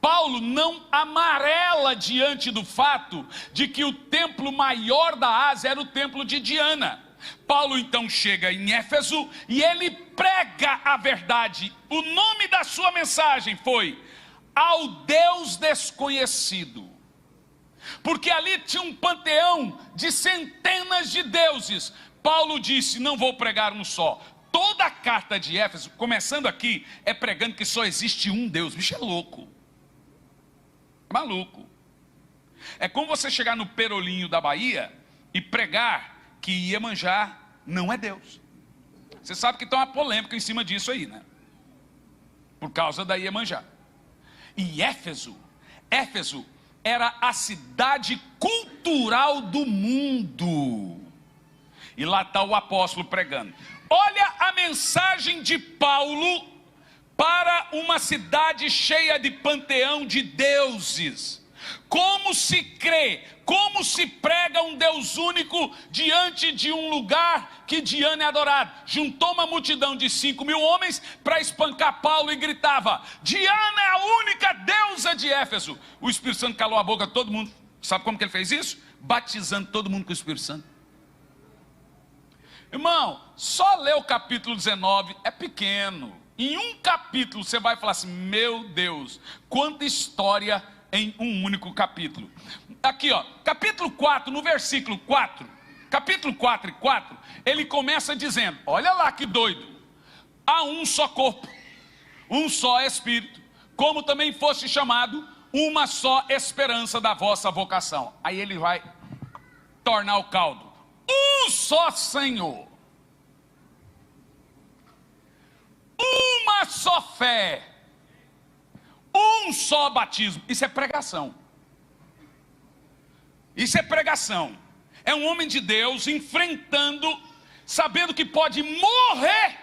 S1: Paulo não amarela diante do fato de que o templo maior da Ásia era o templo de Diana. Paulo então chega em Éfeso e ele prega a verdade. O nome da sua mensagem foi ao Deus desconhecido, porque ali tinha um panteão de centenas de deuses. Paulo disse: não vou pregar um só. Toda a carta de Éfeso, começando aqui, é pregando que só existe um Deus. Bicho, é louco, é maluco. É como você chegar no Perolinho da Bahia e pregar que Iemanjá não é Deus. Você sabe que tem uma polêmica em cima disso aí, né? Por causa da Iemanjá. E Éfeso era a cidade cultural do mundo. E lá está o apóstolo pregando. Olha a mensagem de Paulo para uma cidade cheia de panteão de deuses. Como se crê, como se prega um Deus único diante de um lugar que Diana é adorado. Juntou uma multidão de 5.000 homens para espancar Paulo e gritava: Diana é a única deusa de Éfeso. O Espírito Santo calou a boca de todo mundo. Sabe como que ele fez isso? Batizando todo mundo com o Espírito Santo. Irmão, só ler o capítulo 19 é pequeno. Em um capítulo você vai falar assim: meu Deus, quanta história em um único capítulo. Aqui ó, capítulo 4, no versículo 4, capítulo 4 e 4, ele começa dizendo: olha lá que doido, há um só corpo, um só Espírito, como também fosse chamado, uma só esperança da vossa vocação. Aí ele vai tornar o caldo: um só Senhor, uma só fé, um só batismo. Isso é pregação. Isso é pregação. É um homem de Deus enfrentando, sabendo que pode morrer.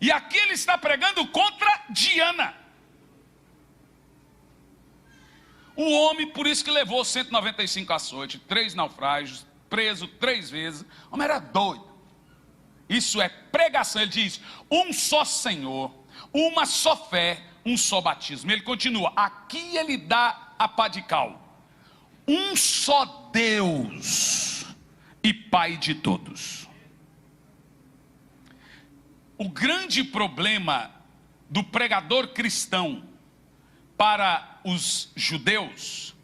S1: E aqui ele está pregando contra Diana. O homem, por isso que levou 195 açoites, 3 naufrágios, preso 3 vezes. O homem era doido. Isso é pregação. Ele diz: um só Senhor, uma só fé, um só batismo. Ele continua, aqui ele dá a pá de cal: um só Deus e Pai de todos. O grande problema do pregador cristão para os judeus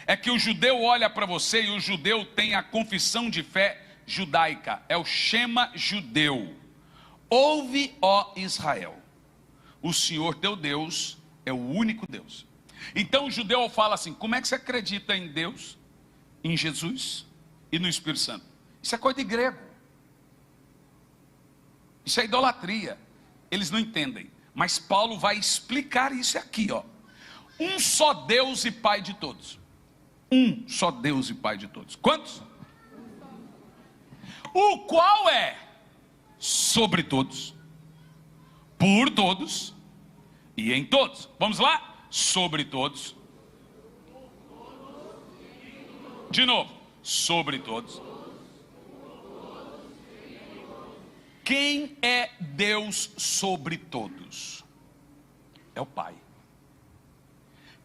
S1: é que o judeu olha para você e o judeu tem a confissão de fé judaica, é o Shema judeu: ouve, ó Israel, o Senhor teu Deus é o único Deus. Então o judeu fala assim: como é que você acredita em Deus, em Jesus e no Espírito Santo? Isso é coisa de grego, isso é idolatria. Eles não entendem, mas Paulo vai explicar isso aqui ó. Um só Deus e Pai de todos. Um só Deus e Pai de todos. Quantos? O qual é sobre todos, por todos e em todos. Vamos lá? Sobre todos. De novo. Sobre todos. Quem é Deus sobre todos? É o Pai.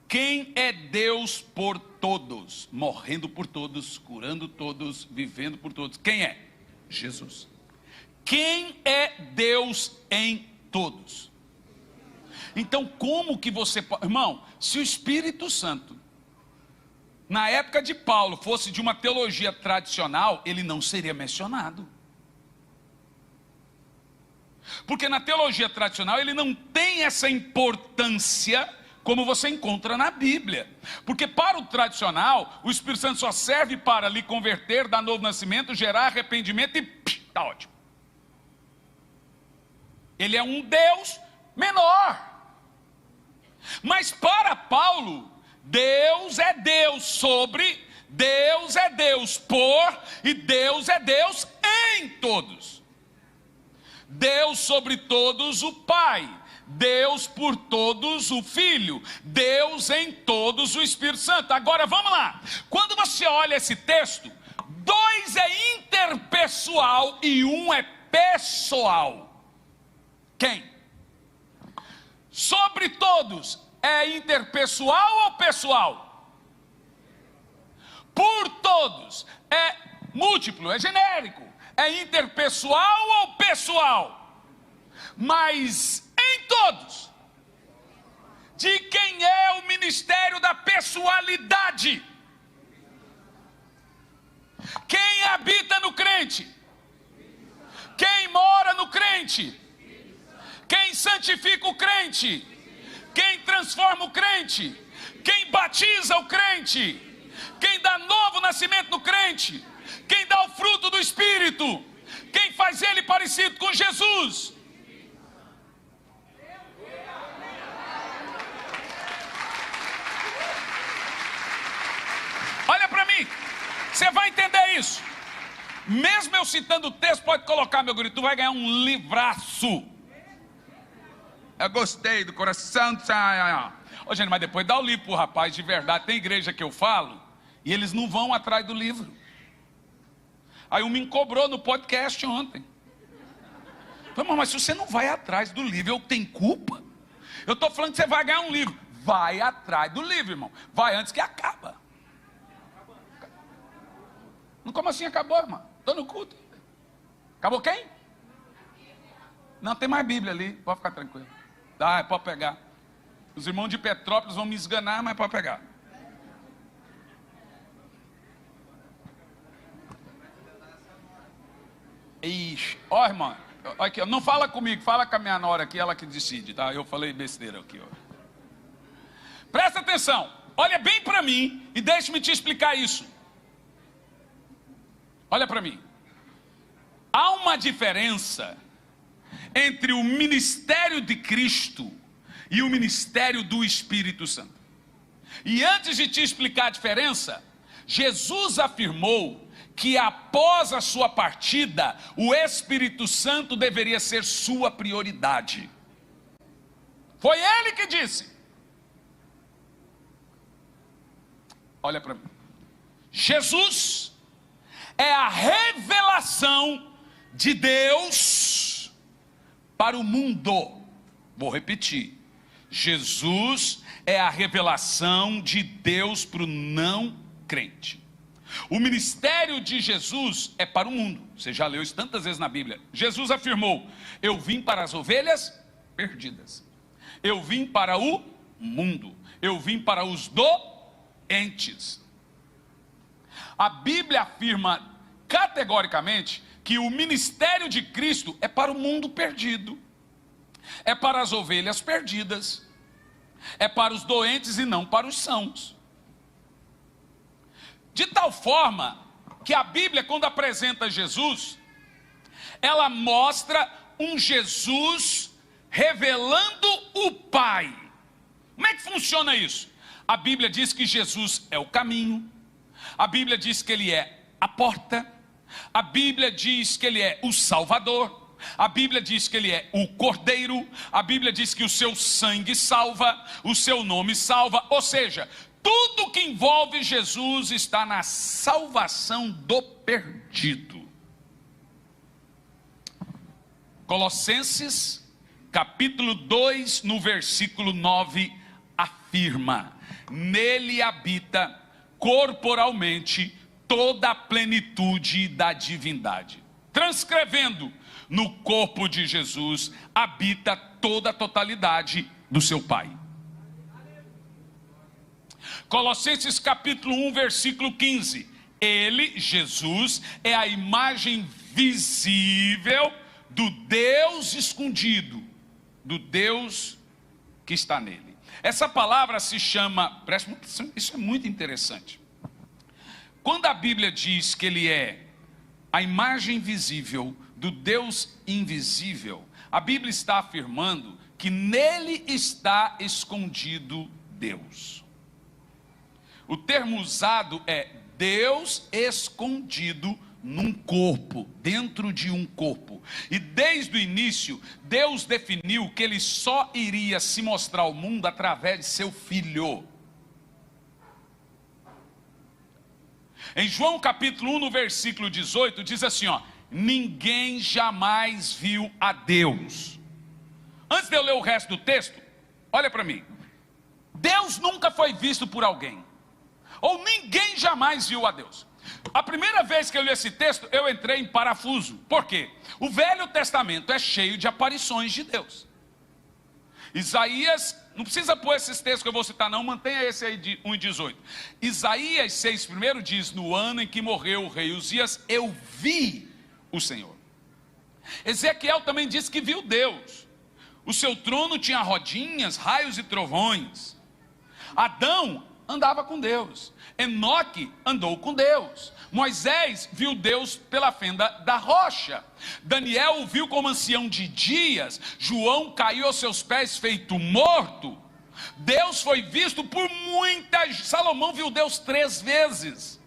S1: Quem é Deus por todos? Morrendo por todos, curando todos, vivendo por todos. Quem é? Jesus. Quem é Deus em todos? Então como que você pode... Irmão, se o Espírito Santo na época de Paulo fosse de uma teologia tradicional, ele não seria mencionado. Porque na teologia tradicional ele não tem essa importância como você encontra na Bíblia. Porque para o tradicional, o Espírito Santo só serve para lhe converter, dar novo nascimento, gerar arrependimento e está ótimo. Ele é um Deus menor. Mas para Paulo, Deus é Deus sobre, Deus é Deus por e Deus é Deus em todos. Deus sobre todos o Pai, Deus por todos o Filho, Deus em todos o Espírito Santo. Agora vamos lá, quando você olha esse texto, 2 é interpessoal e 1 é pessoal. Quem? Sobre todos é interpessoal ou pessoal? Por todos é múltiplo, é genérico. É interpessoal ou pessoal? Mas em todos, de quem é o ministério da pessoalidade? Quem habita no crente? Quem mora no crente? Quem santifica o crente? Quem transforma o crente? Quem batiza o crente? Quem dá novo nascimento no crente? Quem dá o fruto do Espírito? Quem faz ele parecido com Jesus? Olha para mim, você vai entender isso. Mesmo eu citando o texto, pode colocar, meu guri, tu vai ganhar um livraço. Eu gostei do coração. Ô, gente, mas depois dá o livro pro rapaz de verdade. Tem igreja que eu falo e eles não vão atrás do livro. Aí um me cobrou no podcast ontem. Falei, mas se você não vai atrás do livro, eu tenho culpa? Eu estou falando que você vai ganhar um livro. Vai atrás do livro, irmão. Vai antes que acaba. Não, como assim acabou, irmão? Estou no culto. Acabou quem? Não, tem mais Bíblia ali. Pode ficar tranquilo. Dá, pode pegar. Os irmãos de Petrópolis vão me esganar, mas pode pegar. Ixi, ó, irmã, aqui, ó, não fala comigo, fala com a minha nora aqui, ela que decide, tá? Eu falei besteira aqui, ó. Presta atenção, olha bem para mim e deixe-me te explicar isso. Olha para mim. Há uma diferença entre o ministério de Cristo e o ministério do Espírito Santo. E antes de te explicar a diferença, Jesus afirmou que após a sua partida, o Espírito Santo deveria ser sua prioridade. Foi ele que disse. Olha para mim. Jesus é a revelação de Deus para o mundo. Vou repetir. Jesus é a revelação de Deus para o não crente. O ministério de Jesus é para o mundo. Você já leu isso tantas vezes na Bíblia. Jesus afirmou: eu vim para as ovelhas perdidas. Eu vim para o mundo. Eu vim para os doentes. A Bíblia afirma categoricamente que o ministério de Cristo é para o mundo perdido. É para as ovelhas perdidas. É para os doentes e não para os sãos. De tal forma que a Bíblia, quando apresenta Jesus, ela mostra um Jesus revelando o Pai. Como é que funciona isso? A Bíblia diz que Jesus é o caminho. A Bíblia diz que Ele é a porta. A Bíblia diz que Ele é o Salvador. A Bíblia diz que Ele é o Cordeiro. A Bíblia diz que o seu sangue salva, o seu nome salva. Ou seja, tudo que envolve Jesus está na salvação do perdido. Colossenses, capítulo 2, no versículo 9, afirma: nele habita corporalmente toda a plenitude da divindade. Transcrevendo, no corpo de Jesus habita toda a totalidade do seu Pai. Colossenses capítulo 1, versículo 15. Ele, Jesus, é a imagem visível do Deus escondido, do Deus que está nele. Essa palavra se chama, presta atenção, isso é muito interessante. Quando a Bíblia diz que Ele é a imagem visível do Deus invisível, a Bíblia está afirmando que nele está escondido Deus. O termo usado é Deus escondido num corpo, dentro de um corpo. E desde o início, Deus definiu que ele só iria se mostrar ao mundo através de seu filho. Em João capítulo 1, no versículo 18, diz assim, ó: ninguém jamais viu a Deus. Antes de eu ler o resto do texto, olha para mim. Deus nunca foi visto por alguém, ou ninguém jamais viu a Deus. A primeira vez que eu li esse texto, eu entrei em parafuso. Por quê? O Velho Testamento é cheio de aparições de Deus. Isaías, não precisa pôr esses textos que eu vou citar não, mantenha esse aí de 1:18. Isaías 6:1 diz: no ano em que morreu o rei Uzias, eu vi o Senhor. Ezequiel também diz que viu Deus. O seu trono tinha rodinhas, raios e trovões. Adão andava com Deus. Enoque andou com Deus. Moisés viu Deus pela fenda da rocha. Daniel o viu como ancião de dias. João caiu aos seus pés feito morto. Deus foi visto por muitas. Salomão viu Deus 3 vezes.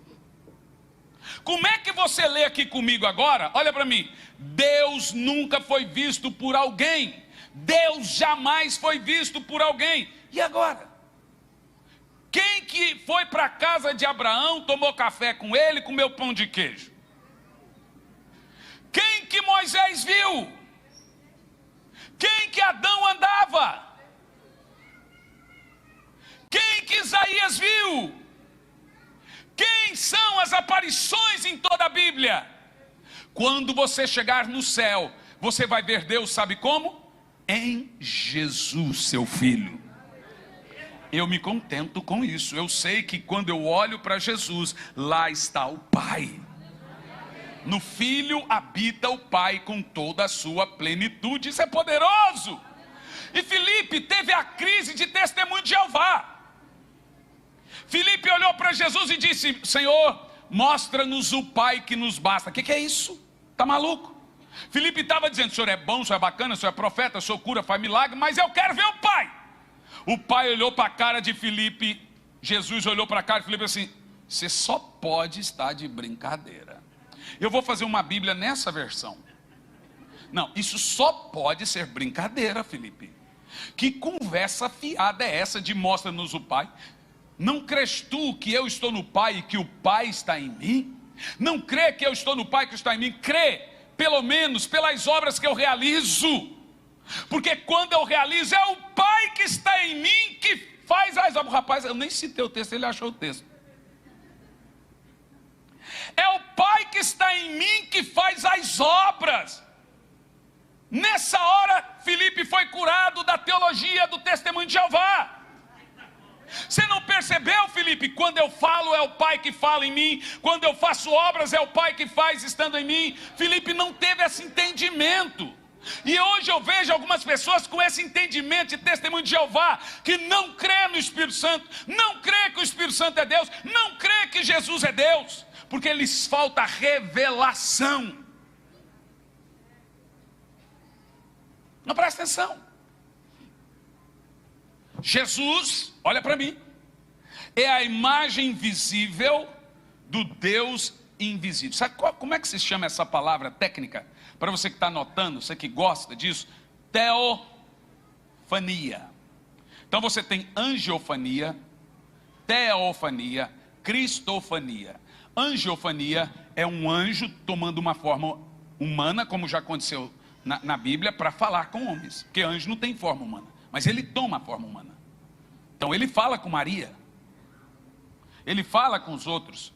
S1: Como é que você lê aqui comigo agora? Olha para mim. Deus nunca foi visto por alguém. Deus jamais foi visto por alguém. E agora? Quem que foi para a casa de Abraão, tomou café com ele, comeu pão de queijo? Quem que Moisés viu? Quem que Adão andava? Quem que Isaías viu? Quem são as aparições em toda a Bíblia? Quando você chegar no céu, você vai ver Deus, sabe como? Em Jesus, seu filho. Eu me contento com isso. Eu sei que quando eu olho para Jesus, lá está o Pai. No Filho habita o Pai com toda a sua plenitude. Isso é poderoso. E Filipe teve a crise de testemunho de Jeová. Filipe olhou para Jesus e disse: Senhor, mostra-nos o Pai que nos basta. O que é isso? Está maluco? Filipe estava dizendo: o senhor é bom, o senhor é bacana, o senhor é profeta, o senhor cura, faz milagre, mas eu quero ver o Pai. O Pai olhou para a cara de Filipe, Jesus olhou para a cara de Filipe assim: você só pode estar de brincadeira. Eu vou fazer uma Bíblia nessa versão. Não, isso só pode ser brincadeira, Filipe. Que conversa fiada é essa de mostra-nos o Pai? Não crês tu que eu estou no Pai e que o Pai está em mim? Não crê que eu estou no Pai que está em mim? Crê, pelo menos, pelas obras que eu realizo. Porque quando eu realizo, é o Pai que está em mim que faz as obras. Rapaz, eu nem citei o texto, ele achou o texto. É o Pai que está em mim que faz as obras. Nessa hora, Filipe foi curado da teologia do testemunho de Jeová. Você não percebeu, Filipe? Quando eu falo, é o Pai que fala em mim. Quando eu faço obras, é o Pai que faz estando em mim. Filipe não teve esse entendimento. E hoje eu vejo algumas pessoas com esse entendimento de testemunho de Jeová, que não crê no Espírito Santo, não crê que o Espírito Santo é Deus, não crê que Jesus é Deus, porque lhes falta revelação. Não presta atenção. Jesus, olha para mim, é a imagem visível do Deus invisível. Sabe como é que se chama essa palavra técnica? Para você que está anotando, você que gosta disso, teofania. Então você tem angiofania, teofania, cristofania. Angiofania é um anjo tomando uma forma humana, como já aconteceu na Bíblia, para falar com homens. Porque anjo não tem forma humana, mas ele toma a forma humana. Então ele fala com Maria, ele fala com os outros.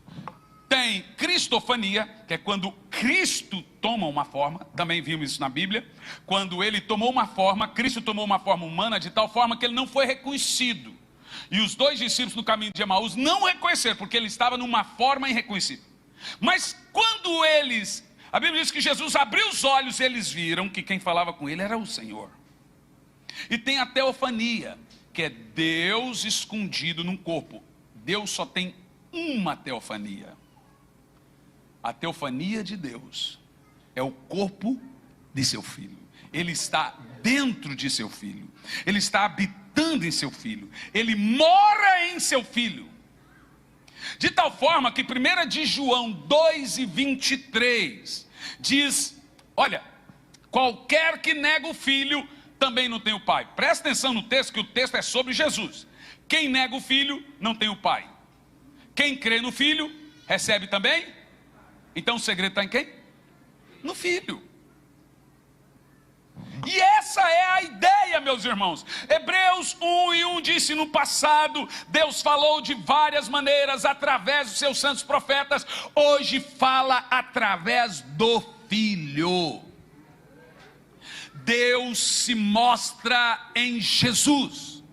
S1: Tem cristofania, que é quando Cristo toma uma forma, também vimos isso na Bíblia. Quando ele tomou uma forma, Cristo tomou uma forma humana de tal forma que ele não foi reconhecido. E os 2 discípulos no caminho de Emaús não reconheceram, porque ele estava numa forma irreconhecível. Mas quando eles, a Bíblia diz que Jesus abriu os olhos, eles viram que quem falava com ele era o Senhor. E tem a teofania, que é Deus escondido num corpo. Deus só tem uma teofania. A teofania de Deus é o corpo de seu filho. Ele está dentro de seu filho. Ele está habitando em seu filho. Ele mora em seu filho. De tal forma que 1 de João 2:23 diz, olha, qualquer que nega o filho também não tem o pai. Presta atenção no texto, que o texto é sobre Jesus. Quem nega o filho não tem o pai. Quem crê no filho recebe também. Então o segredo está em quem? No filho. E essa é a ideia, meus irmãos. Hebreus 1:1 disse: no passado Deus falou de várias maneiras através dos seus santos profetas. Hoje fala através do Filho. Deus se mostra em Jesus.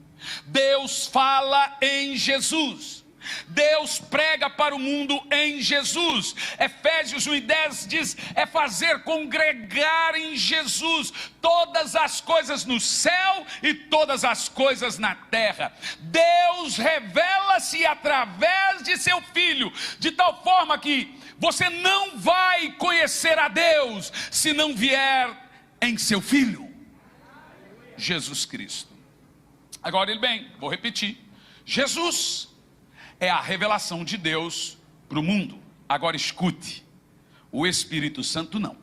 S1: Deus fala em Jesus. Deus prega para o mundo em Jesus. Efésios 1:10 diz: é fazer congregar em Jesus todas as coisas no céu e todas as coisas na terra. Deus revela-se através de seu Filho, de tal forma que você não vai conhecer a Deus se não vier em seu Filho, Jesus Cristo. Agora, vou repetir: Jesus é a revelação de Deus para o mundo. Agora escute, o Espírito Santo não.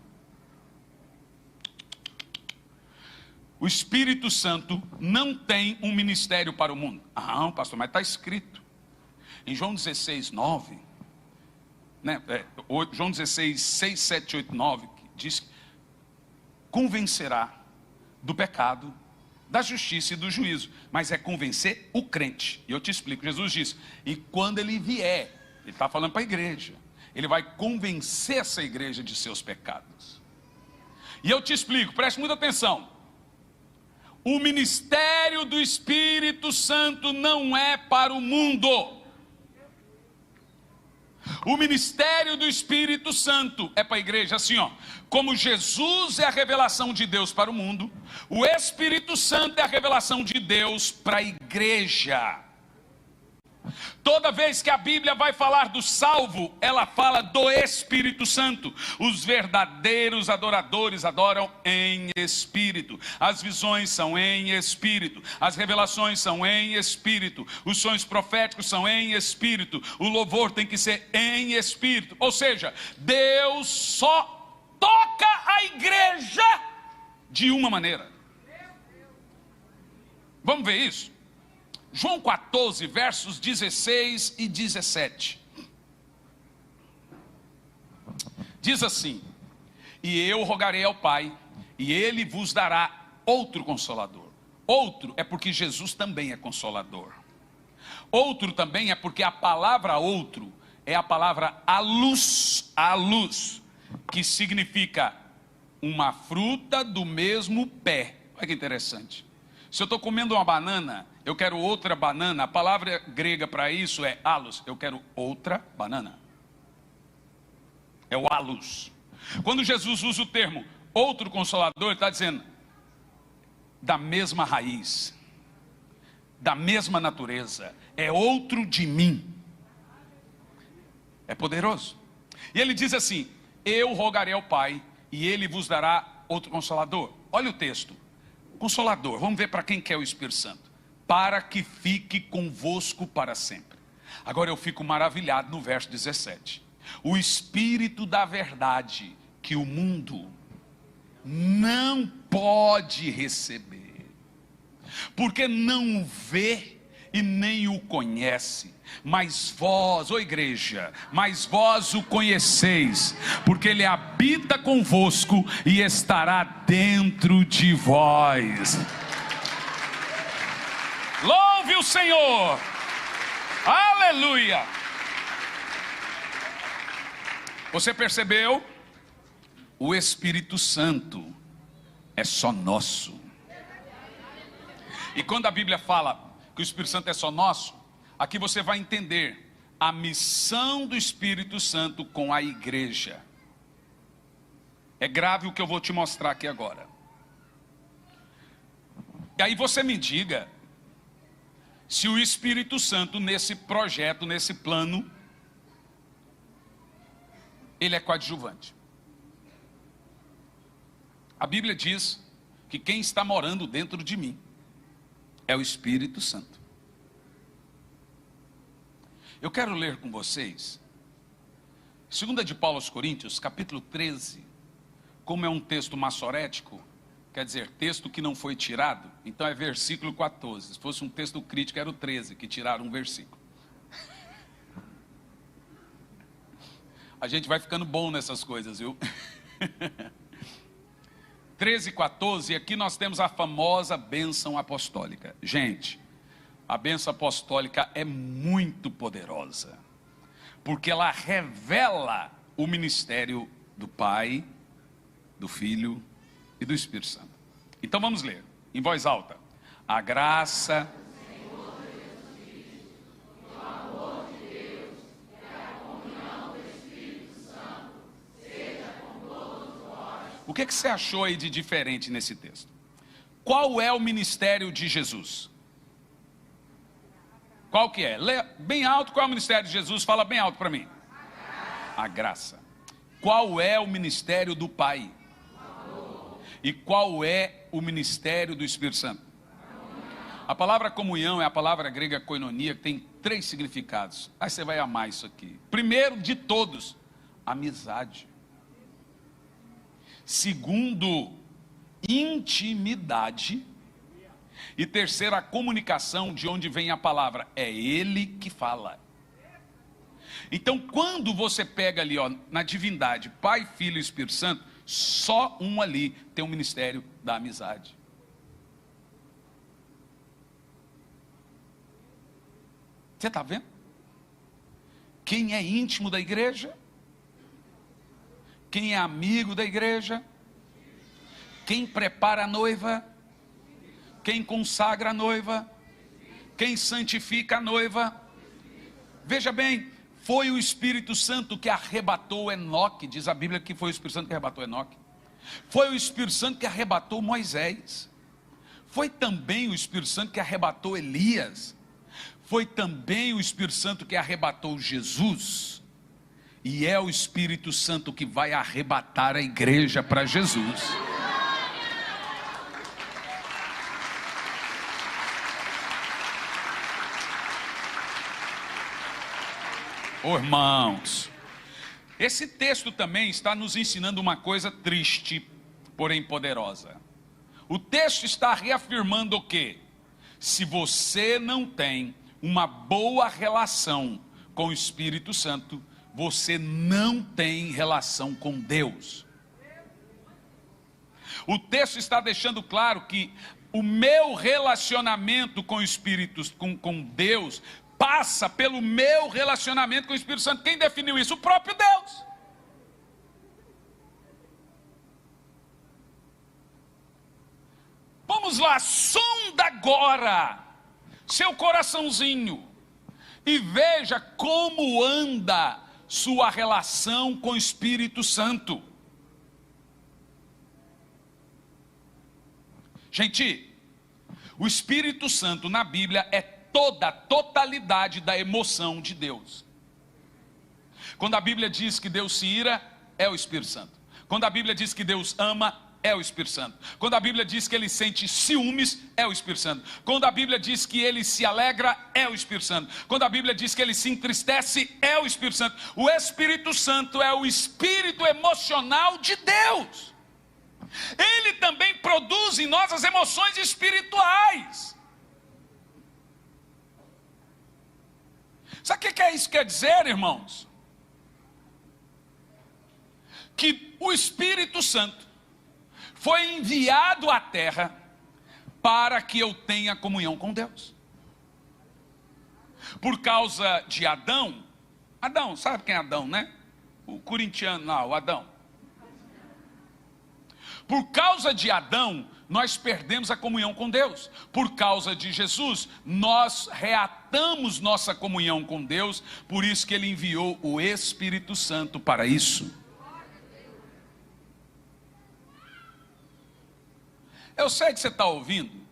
S1: O Espírito Santo não tem um ministério para o mundo. Ah, pastor, mas está escrito em João 16:9, né? João 16:6, 7, 8, 9, que diz: convencerá do pecado, da justiça e do juízo. Mas é convencer o crente. E eu te explico. Jesus diz: e quando ele vier, ele está falando para a igreja, ele vai convencer essa igreja de seus pecados. E eu te explico, preste muita atenção. O ministério do Espírito Santo não é para o mundo. O ministério do Espírito Santo é para a igreja, assim, ó. Como Jesus é a revelação de Deus para o mundo, o Espírito Santo é a revelação de Deus para a igreja. Toda vez que a Bíblia vai falar do salvo, ela fala do Espírito Santo. Os verdadeiros adoradores adoram em espírito. As visões são em espírito. As revelações são em espírito. Os sonhos proféticos são em espírito. O louvor tem que ser em espírito. Ou seja, Deus só toca a igreja de uma maneira. Vamos ver isso? João 14, versos 16 e 17. Diz assim: e eu rogarei ao Pai, e Ele vos dará outro Consolador. Outro é porque Jesus também é Consolador. Outro também é porque a palavra outro é a palavra alus, que significa uma fruta do mesmo pé. Olha que interessante. Se eu estou comendo uma banana, eu quero outra banana. A palavra grega para isso é alus. Eu quero outra banana. É o alus. Quando Jesus usa o termo outro Consolador, ele está dizendo da mesma raiz, da mesma natureza. É outro de mim. É poderoso. E ele diz assim: eu rogarei ao Pai, e Ele vos dará outro Consolador. Olha o texto. Consolador, vamos ver para quem quer o Espírito Santo. Para que fique convosco para sempre. Agora eu fico maravilhado no verso 17. O Espírito da verdade, que o mundo não pode receber, porque não o vê e nem o conhece. Mas vós, ó igreja, mas vós o conheceis, porque ele habita convosco e estará dentro de vós. Louve o Senhor, aleluia. Você percebeu? O Espírito Santo é só nosso. E quando a Bíblia fala que o Espírito Santo é só nosso, aqui você vai entender a missão do Espírito Santo com a igreja. É grave o que eu vou te mostrar aqui agora. E aí você me diga se o Espírito Santo nesse projeto, nesse plano, ele é coadjuvante. A Bíblia diz que quem está morando dentro de mim é o Espírito Santo. Eu quero ler com vocês, 2 de Paulo aos Coríntios, capítulo 13, como é um texto massorético, quer dizer, texto que não foi tirado, então é versículo 14. Se fosse um texto crítico, era o 13, que tiraram um versículo. A gente vai ficando bom nessas coisas, viu? 13, 14, e aqui nós temos a famosa bênção apostólica. Gente, a bênção apostólica é muito poderosa, porque ela revela o ministério do Pai, do Filho e do Espírito Santo. Então vamos ler, em voz alta. A graça, o amor de Deus e a comunhão do Espírito Santo seja com todos vós. O que você achou aí de diferente nesse texto? Qual é o ministério de Jesus? Qual que é? Lê bem alto qual é o ministério de Jesus, fala bem alto para mim. A graça. Qual é o ministério do Pai? E qual é o ministério do Espírito Santo? A palavra comunhão é a palavra grega koinonia, que tem 3 significados. Aí você vai amar isso aqui. Primeiro de todos, amizade. Segundo, intimidade. E terceiro, a comunicação, de onde vem a palavra. É Ele que fala. Então, quando você pega ali, na divindade, Pai, Filho e Espírito Santo, só um ali tem o ministério da amizade. Você está vendo? Quem é íntimo da igreja? Quem é amigo da igreja? Quem prepara a noiva? Quem consagra a noiva? Quem santifica a noiva? Veja bem, foi o Espírito Santo que arrebatou Enoque, diz a Bíblia que foi o Espírito Santo que arrebatou Enoque. Foi o Espírito Santo que arrebatou Moisés. Foi também o Espírito Santo que arrebatou Elias. Foi também o Espírito Santo que arrebatou Jesus. E é o Espírito Santo que vai arrebatar a igreja para Jesus. Oh, irmãos, esse texto também está nos ensinando uma coisa triste, porém poderosa. O texto está reafirmando o quê? Se você não tem uma boa relação com o Espírito Santo, você não tem relação com Deus. O texto está deixando claro que o meu relacionamento com o Espírito, com Deus, passa pelo meu relacionamento com o Espírito Santo. Quem definiu isso? O próprio Deus. Vamos lá, sonda agora seu coraçãozinho e veja como anda sua relação com o Espírito Santo. Gente, o Espírito Santo na Bíblia é toda a totalidade da emoção de Deus. Quando a Bíblia diz que Deus se ira, é o Espírito Santo. Quando a Bíblia diz que Deus ama, é o Espírito Santo. Quando a Bíblia diz que ele sente ciúmes, é o Espírito Santo. Quando a Bíblia diz que ele se alegra, é o Espírito Santo. Quando a Bíblia diz que ele se entristece, é o Espírito Santo. O Espírito Santo é o espírito emocional de Deus. Ele também produz em nós as emoções espirituais. Sabe o que isso quer dizer, irmãos? Que o Espírito Santo foi enviado à terra para que eu tenha comunhão com Deus. Por causa de Adão, sabe quem é Adão, né? O corintiano lá, o Adão. Por causa de Adão, nós perdemos a comunhão com Deus. Por causa de Jesus, nós reatamos nossa comunhão com Deus. Por isso que ele enviou o Espírito Santo para isso. Eu sei que você está ouvindo,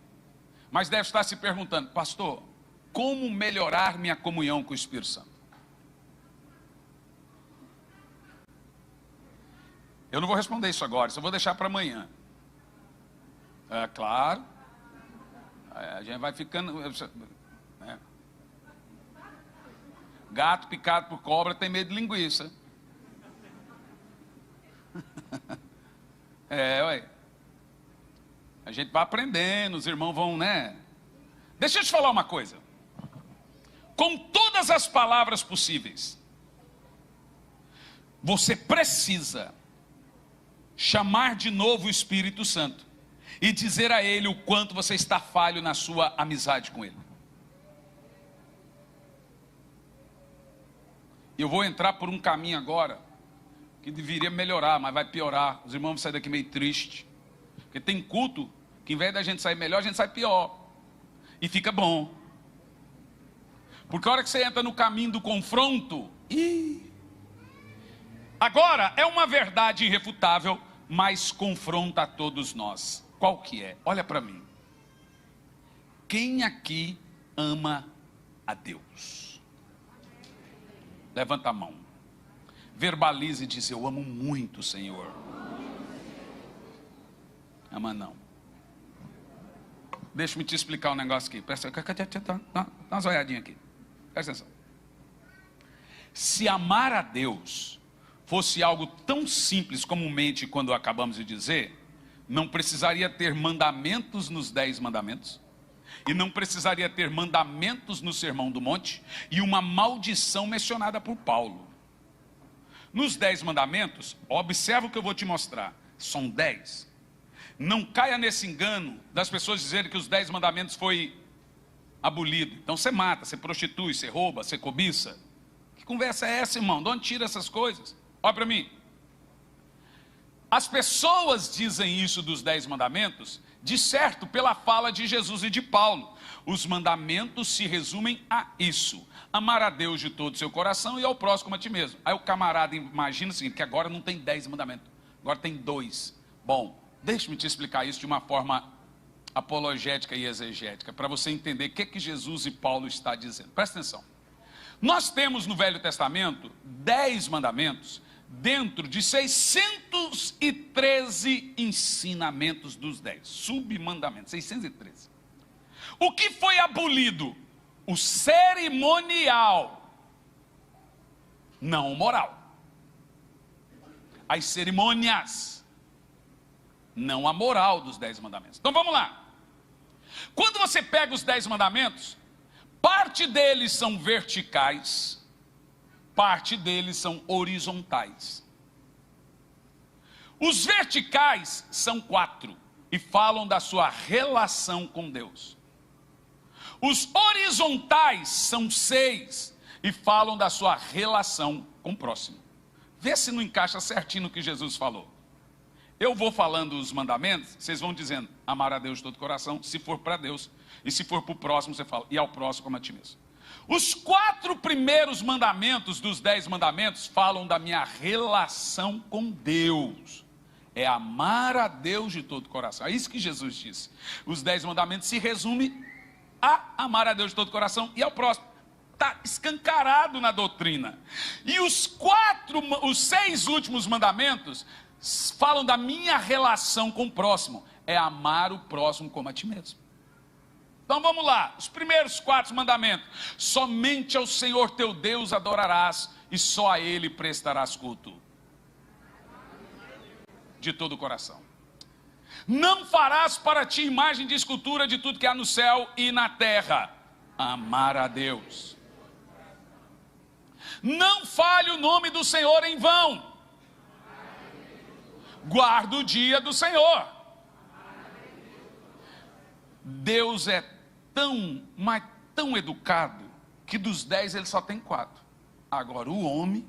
S1: mas deve estar se perguntando: pastor, como melhorar minha comunhão com o Espírito Santo? Eu não vou responder isso agora, isso eu vou deixar para amanhã. É claro. A gente vai ficando. Gato picado por cobra tem medo de linguiça. Ué. A gente vai aprendendo, os irmãos vão, né? Deixa eu te falar uma coisa. Com todas as palavras possíveis, você precisa chamar de novo o Espírito Santo e dizer a Ele o quanto você está falho na sua amizade com Ele. Eu vou entrar por um caminho agora que deveria melhorar, mas vai piorar. Os irmãos vão sair daqui meio tristes. Porque tem culto que, em vez da gente sair melhor, a gente sai pior. E fica bom. Porque a hora que você entra no caminho do confronto... Agora, é uma verdade irrefutável, mas confronta a todos nós. Qual que é? Olha para mim. Quem aqui ama a Deus? Levanta a mão. Verbalize e diz: eu amo muito o Senhor. Ama não. Deixa-me te explicar um negócio aqui. Dá umas olhadinhas aqui. Presta atenção. Se amar a Deus fosse algo tão simples comumente quando acabamos de dizer, não precisaria ter mandamentos nos 10 mandamentos, e não precisaria ter mandamentos no Sermão do Monte, e uma maldição mencionada por Paulo. Nos 10 mandamentos, observa o que eu vou te mostrar, são 10. Não caia nesse engano das pessoas dizerem que os 10 mandamentos foi abolido. Então você mata, você prostitui, você rouba, você cobiça. Que conversa é essa, irmão? De onde tira essas coisas? Olha para mim. As pessoas dizem isso dos 10 mandamentos, de certo, pela fala de Jesus e de Paulo. Os mandamentos se resumem a isso: amar a Deus de todo o seu coração e ao próximo como a ti mesmo. Aí o camarada imagina o seguinte, que agora não tem 10 mandamentos, agora tem 2. Bom, deixa-me te explicar isso de uma forma apologética e exegética, para você entender o que Jesus e Paulo estão dizendo. Presta atenção. Nós temos no Velho Testamento 10 mandamentos, dentro de 613 ensinamentos dos 10, submandamentos, 613. O que foi abolido? O cerimonial, não o moral. As cerimônias, não a moral dos 10 mandamentos. Então vamos lá. Quando você pega os 10 mandamentos, parte deles são verticais, parte deles são horizontais. Os verticais são 4 e falam da sua relação com Deus. Os horizontais são 6 e falam da sua relação com o próximo. Vê se não encaixa certinho no que Jesus falou. Eu vou falando os mandamentos, vocês vão dizendo: amar a Deus de todo o coração, se for para Deus, e se for para o próximo, você fala: e ao próximo como a ti mesmo. Os 4 primeiros mandamentos dos 10 mandamentos falam da minha relação com Deus. É amar a Deus de todo o coração. É isso que Jesus disse. Os 10 mandamentos se resumem a amar a Deus de todo o coração e ao próximo. Está escancarado na doutrina. E os 6 últimos mandamentos falam da minha relação com o próximo. É amar o próximo como a ti mesmo. Então vamos lá, os primeiros 4 mandamentos: somente ao Senhor teu Deus adorarás, e só a Ele prestarás culto, de todo o coração. Não farás para ti imagem de escultura de tudo que há no céu e na terra. Amar a Deus. Não fale o nome do Senhor em vão. Guarda o dia do Senhor. Deus é mas tão educado, que dos 10 ele só tem 4. Agora o homem: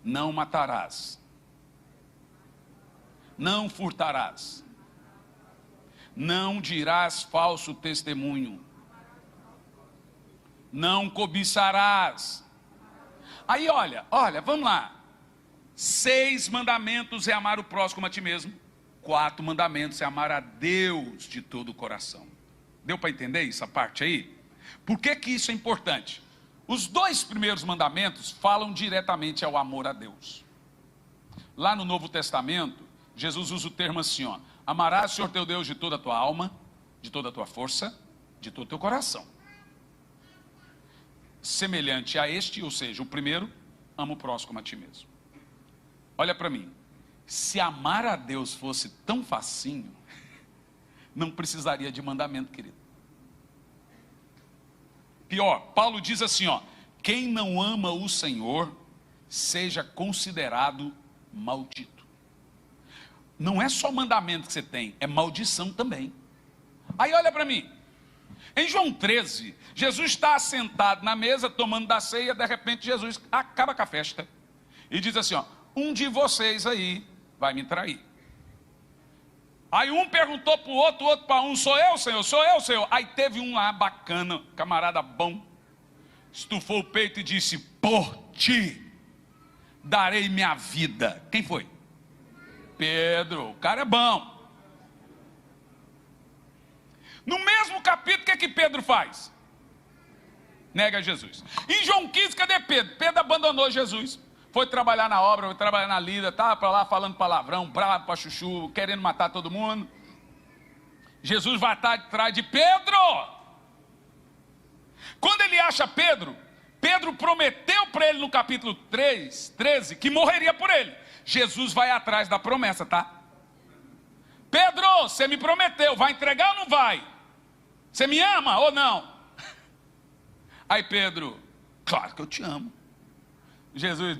S1: não matarás, não furtarás, não dirás falso testemunho, não cobiçarás. Aí olha, vamos lá. 6 mandamentos é amar o próximo como a ti mesmo. 4 mandamentos é amar a Deus de todo o coração. Deu para entender essa parte aí? Por que que isso é importante? Os 2 primeiros mandamentos falam diretamente ao amor a Deus. Lá no Novo Testamento, Jesus usa o termo assim, ó: amarás o Senhor teu Deus de toda a tua alma, de toda a tua força, de todo o teu coração. semelhante a este, ou seja, o primeiro, ama o próximo como a ti mesmo. Olha para mim, se amar a Deus fosse tão facinho, não precisaria de mandamento, querido. Pior, Paulo diz assim, ó, quem não ama o Senhor, seja considerado maldito. Não é só mandamento que você tem, é maldição também. Aí olha para mim, em João 13, Jesus está sentado na mesa, tomando da ceia, de repente Jesus acaba com a festa, e diz assim, ó, um de vocês aí vai me trair. Aí um perguntou para o outro para um, sou eu, Senhor, sou eu, Senhor. Aí teve um lá bacana, camarada bom, estufou o peito e disse, por ti darei minha vida. Quem foi? Pedro, o cara é bom. No mesmo capítulo, o que Pedro faz? Nega Jesus. Em João 15, cadê Pedro? Pedro abandonou Jesus. Foi trabalhar na obra, foi trabalhar na lida, estava para lá falando palavrão, bravo para chuchu, querendo matar todo mundo. Jesus vai atrás de Pedro. Quando ele acha Pedro, Pedro prometeu para ele no capítulo 13, que morreria por ele. Jesus vai atrás da promessa, tá? Pedro, você me prometeu, vai entregar ou não vai? Você me ama ou não? Aí Pedro, claro que eu te amo. Jesus,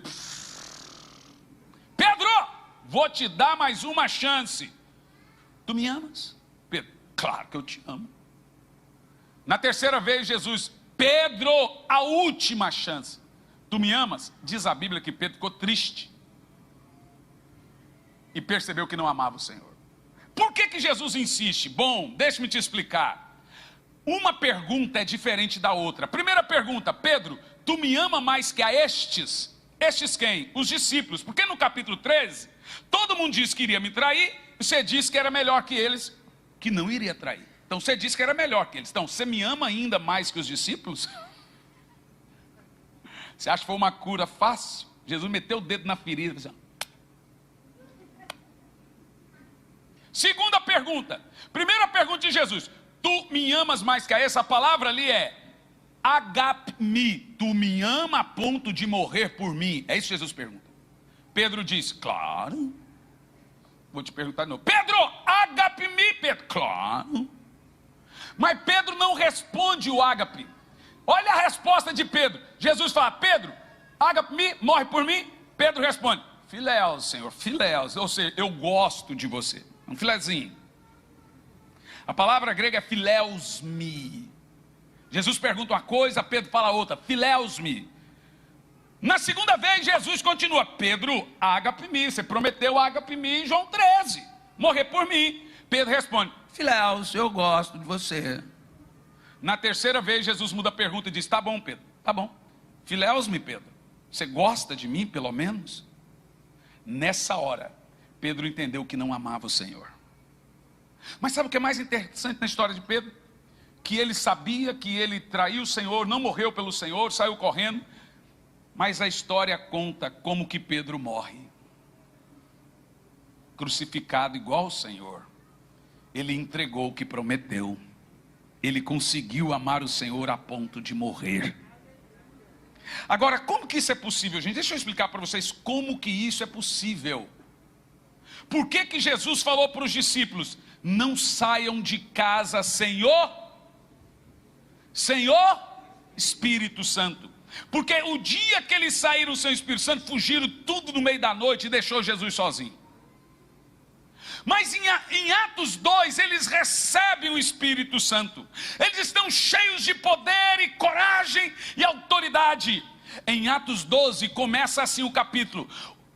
S1: Pedro, vou te dar mais uma chance. Tu me amas? Pedro, claro que eu te amo. Na terceira vez, Jesus, Pedro, a última chance. Tu me amas? Diz a Bíblia que Pedro ficou triste e percebeu que não amava o Senhor. Por que Jesus insiste? Bom, deixa-me te explicar. Uma pergunta é diferente da outra. Primeira pergunta, Pedro, tu me ama mais que a estes? Estes quem? Os discípulos. Porque no capítulo 13, todo mundo disse que iria me trair, e você disse que era melhor que eles, que não iria trair. Então você disse que era melhor que eles. Então, você me ama ainda mais que os discípulos? Você acha que foi uma cura fácil? Jesus meteu o dedo na ferida. Assim. Segunda pergunta. Primeira pergunta de Jesus. Tu me amas mais que a essa? A palavra ali é agap-me. Tu me ama a ponto de morrer por mim? É isso que Jesus pergunta. Pedro diz, claro. Vou te perguntar de novo. Pedro, agap-me, Pedro. Claro. Mas Pedro não responde o ágape. Olha a resposta de Pedro. Jesus fala, Pedro, ágape-me, morre por mim? Pedro responde, filéus, Senhor, filéus. Ou seja, eu gosto de você. Um filézinho. A palavra grega é filéus-me. Jesus pergunta uma coisa, Pedro fala outra, filéus-me. Na segunda vez, Jesus continua, Pedro, ágape-me, você prometeu ágape-me em João 13, morrer por mim. Pedro responde, filéus, eu gosto de você. Na terceira vez, Jesus muda a pergunta e diz, tá bom, Pedro, tá bom. Filéus-me, Pedro, você gosta de mim, pelo menos? Nessa hora, Pedro entendeu que não amava o Senhor. Mas sabe o que é mais interessante na história de Pedro? Que ele sabia que ele traiu o Senhor, não morreu pelo Senhor, saiu correndo. Mas a história conta como que Pedro morre. Crucificado igual ao Senhor. Ele entregou o que prometeu. Ele conseguiu amar o Senhor a ponto de morrer. Agora, como que isso é possível, gente? Deixa eu explicar para vocês como que isso é possível. Por que Jesus falou para os discípulos, não saiam de casa sem o Espírito Santo? Porque o dia que eles saíram sem o Espírito Santo, fugiram tudo no meio da noite e deixou Jesus sozinho. Mas em Atos 2, eles recebem o Espírito Santo. Eles estão cheios de poder e coragem e autoridade. Em Atos 12, começa assim o capítulo.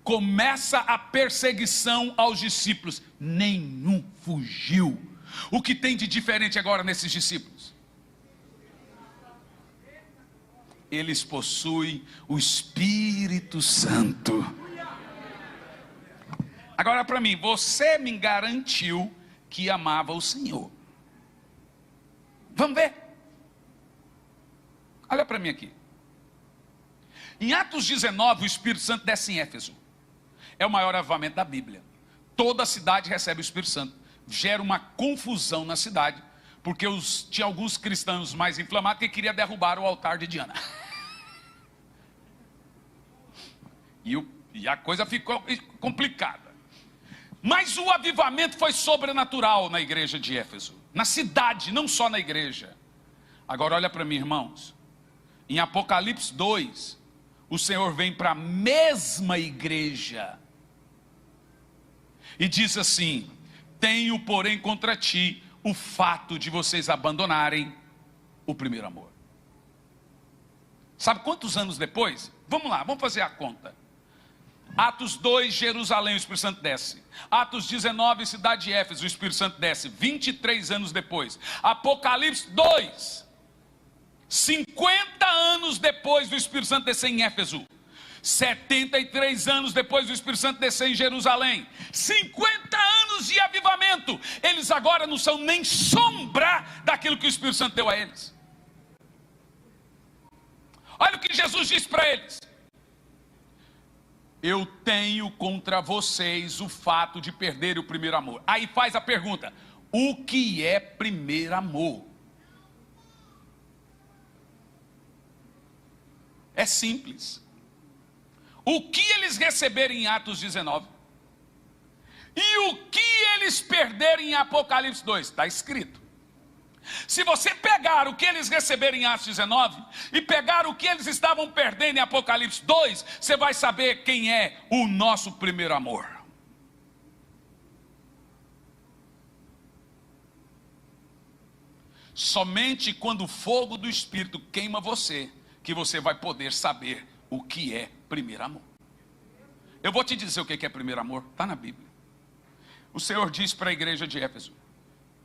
S1: Começa a perseguição aos discípulos. Nenhum fugiu. O que tem de diferente agora nesses discípulos? Eles possuem o Espírito Santo. Agora para mim, você me garantiu que amava o Senhor. Vamos ver? Olha para mim aqui. Em Atos 19, o Espírito Santo desce em Éfeso. É o maior avivamento da Bíblia. Toda a cidade recebe o Espírito Santo. Gera uma confusão na cidade, porque tinha alguns cristãos mais inflamados que queriam derrubar o altar de Diana. E a coisa ficou complicada. Mas o avivamento foi sobrenatural na igreja de Éfeso, na cidade, não só na igreja. Agora olha para mim, irmãos. Em Apocalipse 2, o Senhor vem para a mesma igreja e diz assim: tenho, porém, contra ti o fato de vocês abandonarem o primeiro amor. Sabe quantos anos depois? Vamos lá, vamos fazer a conta. Atos 2, Jerusalém, o Espírito Santo desce. Atos 19, cidade de Éfeso, o Espírito Santo desce. 23 anos depois. Apocalipse 2, 50 anos depois do Espírito Santo descer em Éfeso. 73 anos depois do Espírito Santo descer em Jerusalém. 50 anos de avivamento. Eles agora não são nem sombra daquilo que o Espírito Santo deu a eles. Olha o que Jesus disse para eles: eu tenho contra vocês o fato de perderem o primeiro amor. Aí faz a pergunta: o que é primeiro amor? É simples. O que eles receberam em Atos 19 e o que eles perderam em Apocalipse 2, está escrito. Se você pegar o que eles receberam em Atos 19 e pegar o que eles estavam perdendo em Apocalipse 2, você vai saber quem é o nosso primeiro amor. Somente quando o fogo do Espírito queima você, que você vai poder saber o que é primeiro amor. Eu vou te dizer o que é primeiro amor, está na Bíblia. O Senhor disse para a igreja de Éfeso: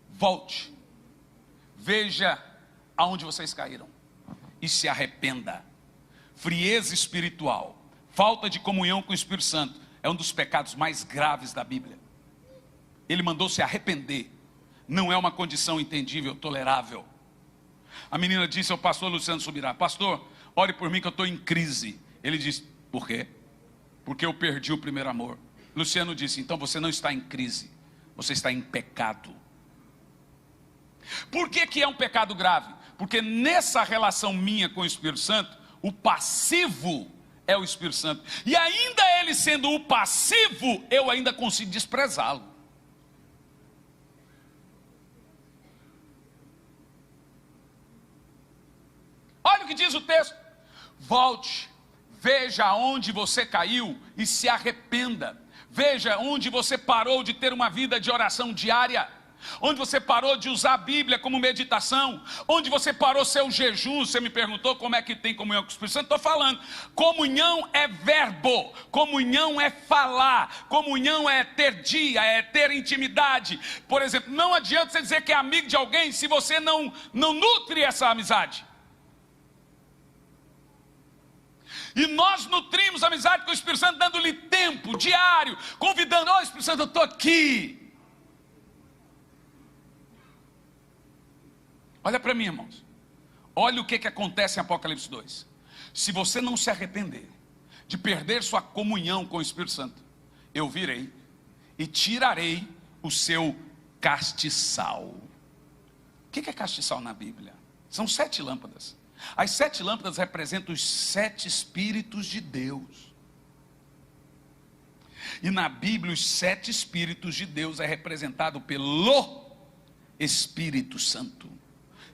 S1: volte, veja aonde vocês caíram e se arrependa. Frieza espiritual, falta de comunhão com o Espírito Santo, é um dos pecados mais graves da Bíblia. Ele mandou se arrepender, não é uma condição entendível, tolerável. A menina disse ao pastor Luciano Subirá: pastor, ore por mim que eu estou em crise. Ele disse: por quê? Porque eu perdi o primeiro amor. Luciano disse: então você não está em crise, você está em pecado. Por que é um pecado grave? Porque nessa relação minha com o Espírito Santo, o passivo é o Espírito Santo. E ainda ele sendo o passivo, eu ainda consigo desprezá-lo. Olha o que diz o texto: volte, veja onde você caiu e se arrependa. Veja onde você parou de ter uma vida de oração diária, onde você parou de usar a Bíblia como meditação, onde você parou seu jejum. Você me perguntou como é que tem comunhão com o Espírito Santo. Estou falando, comunhão é verbo, comunhão é falar, comunhão é ter dia, é ter intimidade. Por exemplo, não adianta você dizer que é amigo de alguém se você não nutre essa amizade. E nós nutrimos a amizade com o Espírito Santo, dando-lhe tempo diário, convidando: ó, Espírito Santo, eu estou aqui. Olha para mim, irmãos. Olha o que acontece em Apocalipse 2. Se você não se arrepender de perder sua comunhão com o Espírito Santo, eu virei e tirarei o seu castiçal. O que é castiçal na Bíblia? São 7 lâmpadas. As 7 lâmpadas representam os 7 Espíritos de Deus. E na Bíblia os 7 Espíritos de Deus é representado pelo Espírito Santo.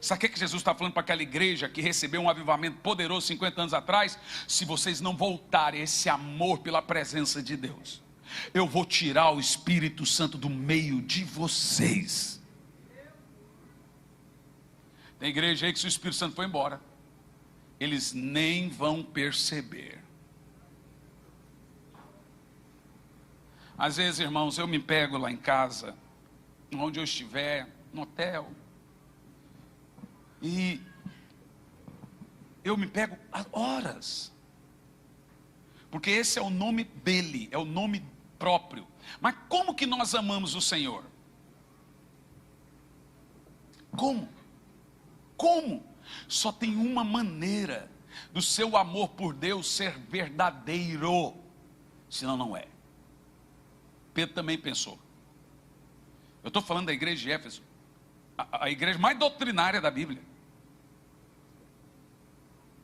S1: Sabe o que Jesus está falando para aquela igreja que recebeu um avivamento poderoso 50 anos atrás? Se vocês não voltarem a esse amor pela presença de Deus, eu vou tirar o Espírito Santo do meio de vocês. Tem igreja aí que se o Espírito Santo foi embora, eles nem vão perceber. Às vezes, irmãos, eu me pego lá em casa, onde eu estiver, no hotel, e eu me pego há horas, porque esse é o nome dele, é o nome próprio. Mas como que nós amamos o Senhor? Como? Só tem uma maneira do seu amor por Deus ser verdadeiro, senão não é. Pedro também pensou. Eu estou falando da igreja de Éfeso, a igreja mais doutrinária da Bíblia,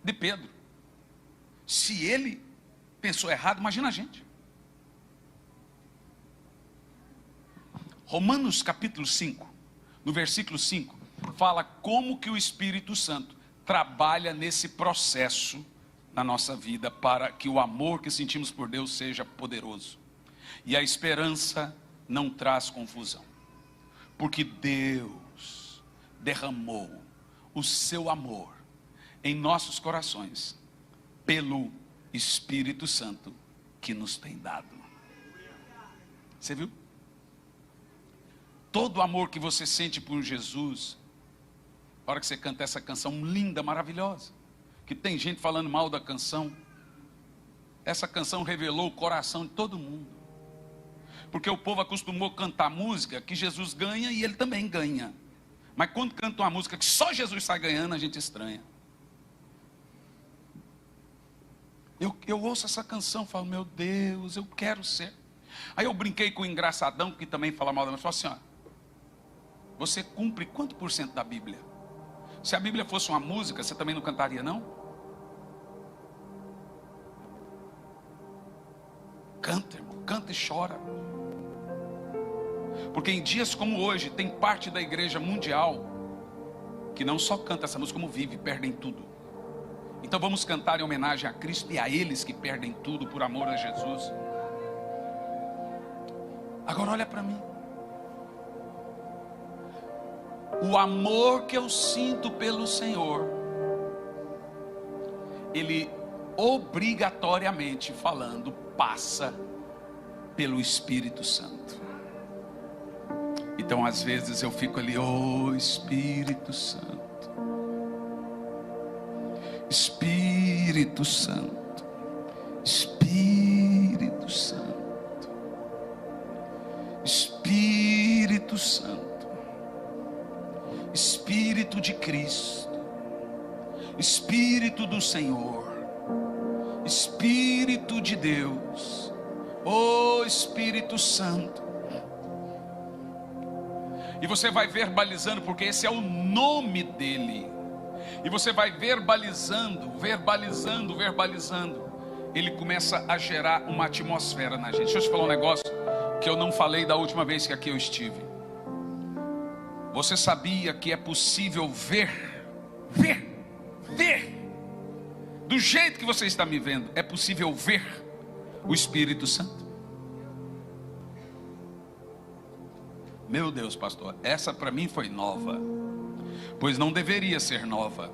S1: de Pedro. Se ele pensou errado, imagina a gente. Romanos capítulo 5, no versículo 5, fala como que o Espírito Santo trabalha nesse processo na nossa vida para que o amor que sentimos por Deus seja poderoso. E a esperança não traz confusão, porque Deus derramou o seu amor em nossos corações pelo Espírito Santo que nos tem dado. Você viu? Todo o amor que você sente por Jesus, na hora que você canta essa canção linda, maravilhosa, que tem gente falando mal da canção, essa canção revelou o coração de todo mundo, porque o povo acostumou a cantar música que Jesus ganha e ele também ganha, mas quando canta uma música que só Jesus sai ganhando, a gente estranha. Eu ouço essa canção e falo, meu Deus, eu quero ser. Aí eu brinquei com o engraçadão, que também fala mal da música, falei assim, ó, você cumpre quanto por cento da Bíblia? Se a Bíblia fosse uma música, você também não cantaria, não? Canta, irmão, canta e chora. Porque em dias como hoje, tem parte da igreja mundial que não só canta essa música, como vive, perdem tudo. Então vamos cantar em homenagem a Cristo e a eles que perdem tudo por amor a Jesus. Agora olha para mim. O amor que eu sinto pelo Senhor, ele obrigatoriamente falando, passa pelo Espírito Santo. Então às vezes eu fico ali, oh Espírito Santo, Espírito Santo, Espírito Santo, Espírito Santo, Espírito de Cristo, Espírito do Senhor, Espírito de Deus, oh Espírito Santo. E você vai verbalizando, porque esse é o nome dele. E você vai verbalizando, ele começa a gerar uma atmosfera na gente. Deixa eu te falar um negócio que eu não falei da última vez que aqui eu estive. Você sabia que é possível ver, do jeito que você está me vendo, é possível ver o Espírito Santo? Meu Deus, pastor, essa para mim foi nova, pois não deveria ser nova.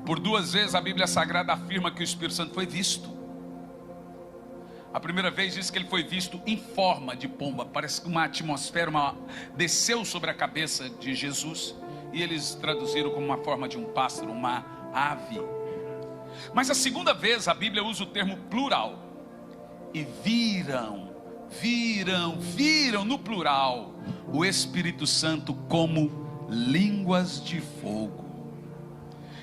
S1: Por 2 vezes a Bíblia Sagrada afirma que o Espírito Santo foi visto. A primeira vez diz que ele foi visto em forma de pomba, parece que uma atmosfera desceu sobre a cabeça de Jesus, e eles traduziram como uma forma de um pássaro, uma ave. Mas a segunda vez a Bíblia usa o termo plural, e viram no plural o Espírito Santo como línguas de fogo.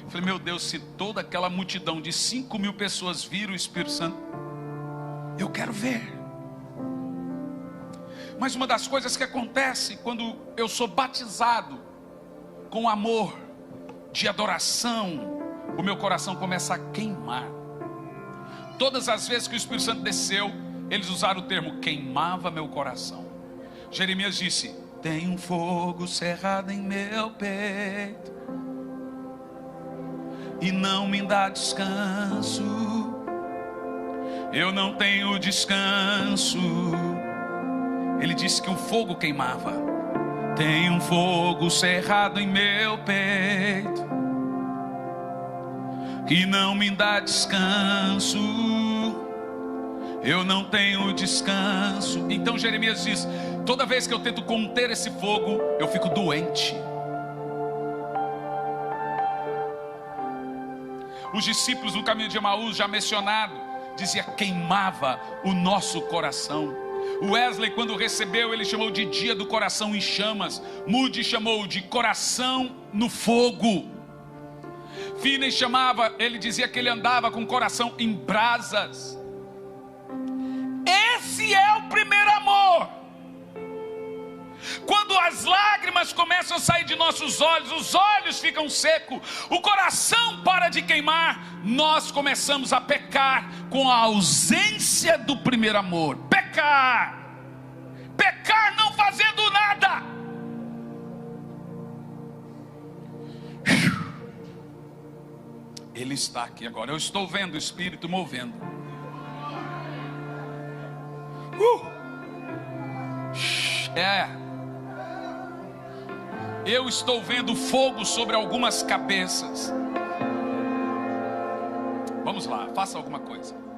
S1: Eu falei, meu Deus, se toda aquela multidão de 5.000 pessoas viram o Espírito Santo, eu quero ver. Mas uma das coisas que acontece quando eu sou batizado com amor de adoração, o meu coração começa a queimar. Todas as vezes que o Espírito Santo desceu, eles usaram o termo queimava meu coração. Jeremias disse, tem um fogo cerrado em meu peito e não me dá descanso. Eu não tenho descanso. Ele disse que o fogo queimava. Tem um fogo cerrado em meu peito que não me dá descanso. Eu não tenho descanso. Então Jeremias diz, toda vez que eu tento conter esse fogo, eu fico doente. Os discípulos no caminho de Emaús, já mencionado, dizia, queimava o nosso coração. O Wesley, quando recebeu, ele chamou de dia do coração em chamas. Moody chamou de coração no fogo. Finney chamava, ele dizia que ele andava com o coração em brasas. Esse é o primeiro amor. Quando as lágrimas começam a sair de nossos olhos, os olhos ficam secos, o coração para de queimar, nós começamos a pecar com a ausência do primeiro amor. Pecar não fazendo nada. Ele está aqui agora, eu estou vendo o Espírito movendo. Eu estou vendo fogo sobre algumas cabeças. Vamos lá, faça alguma coisa.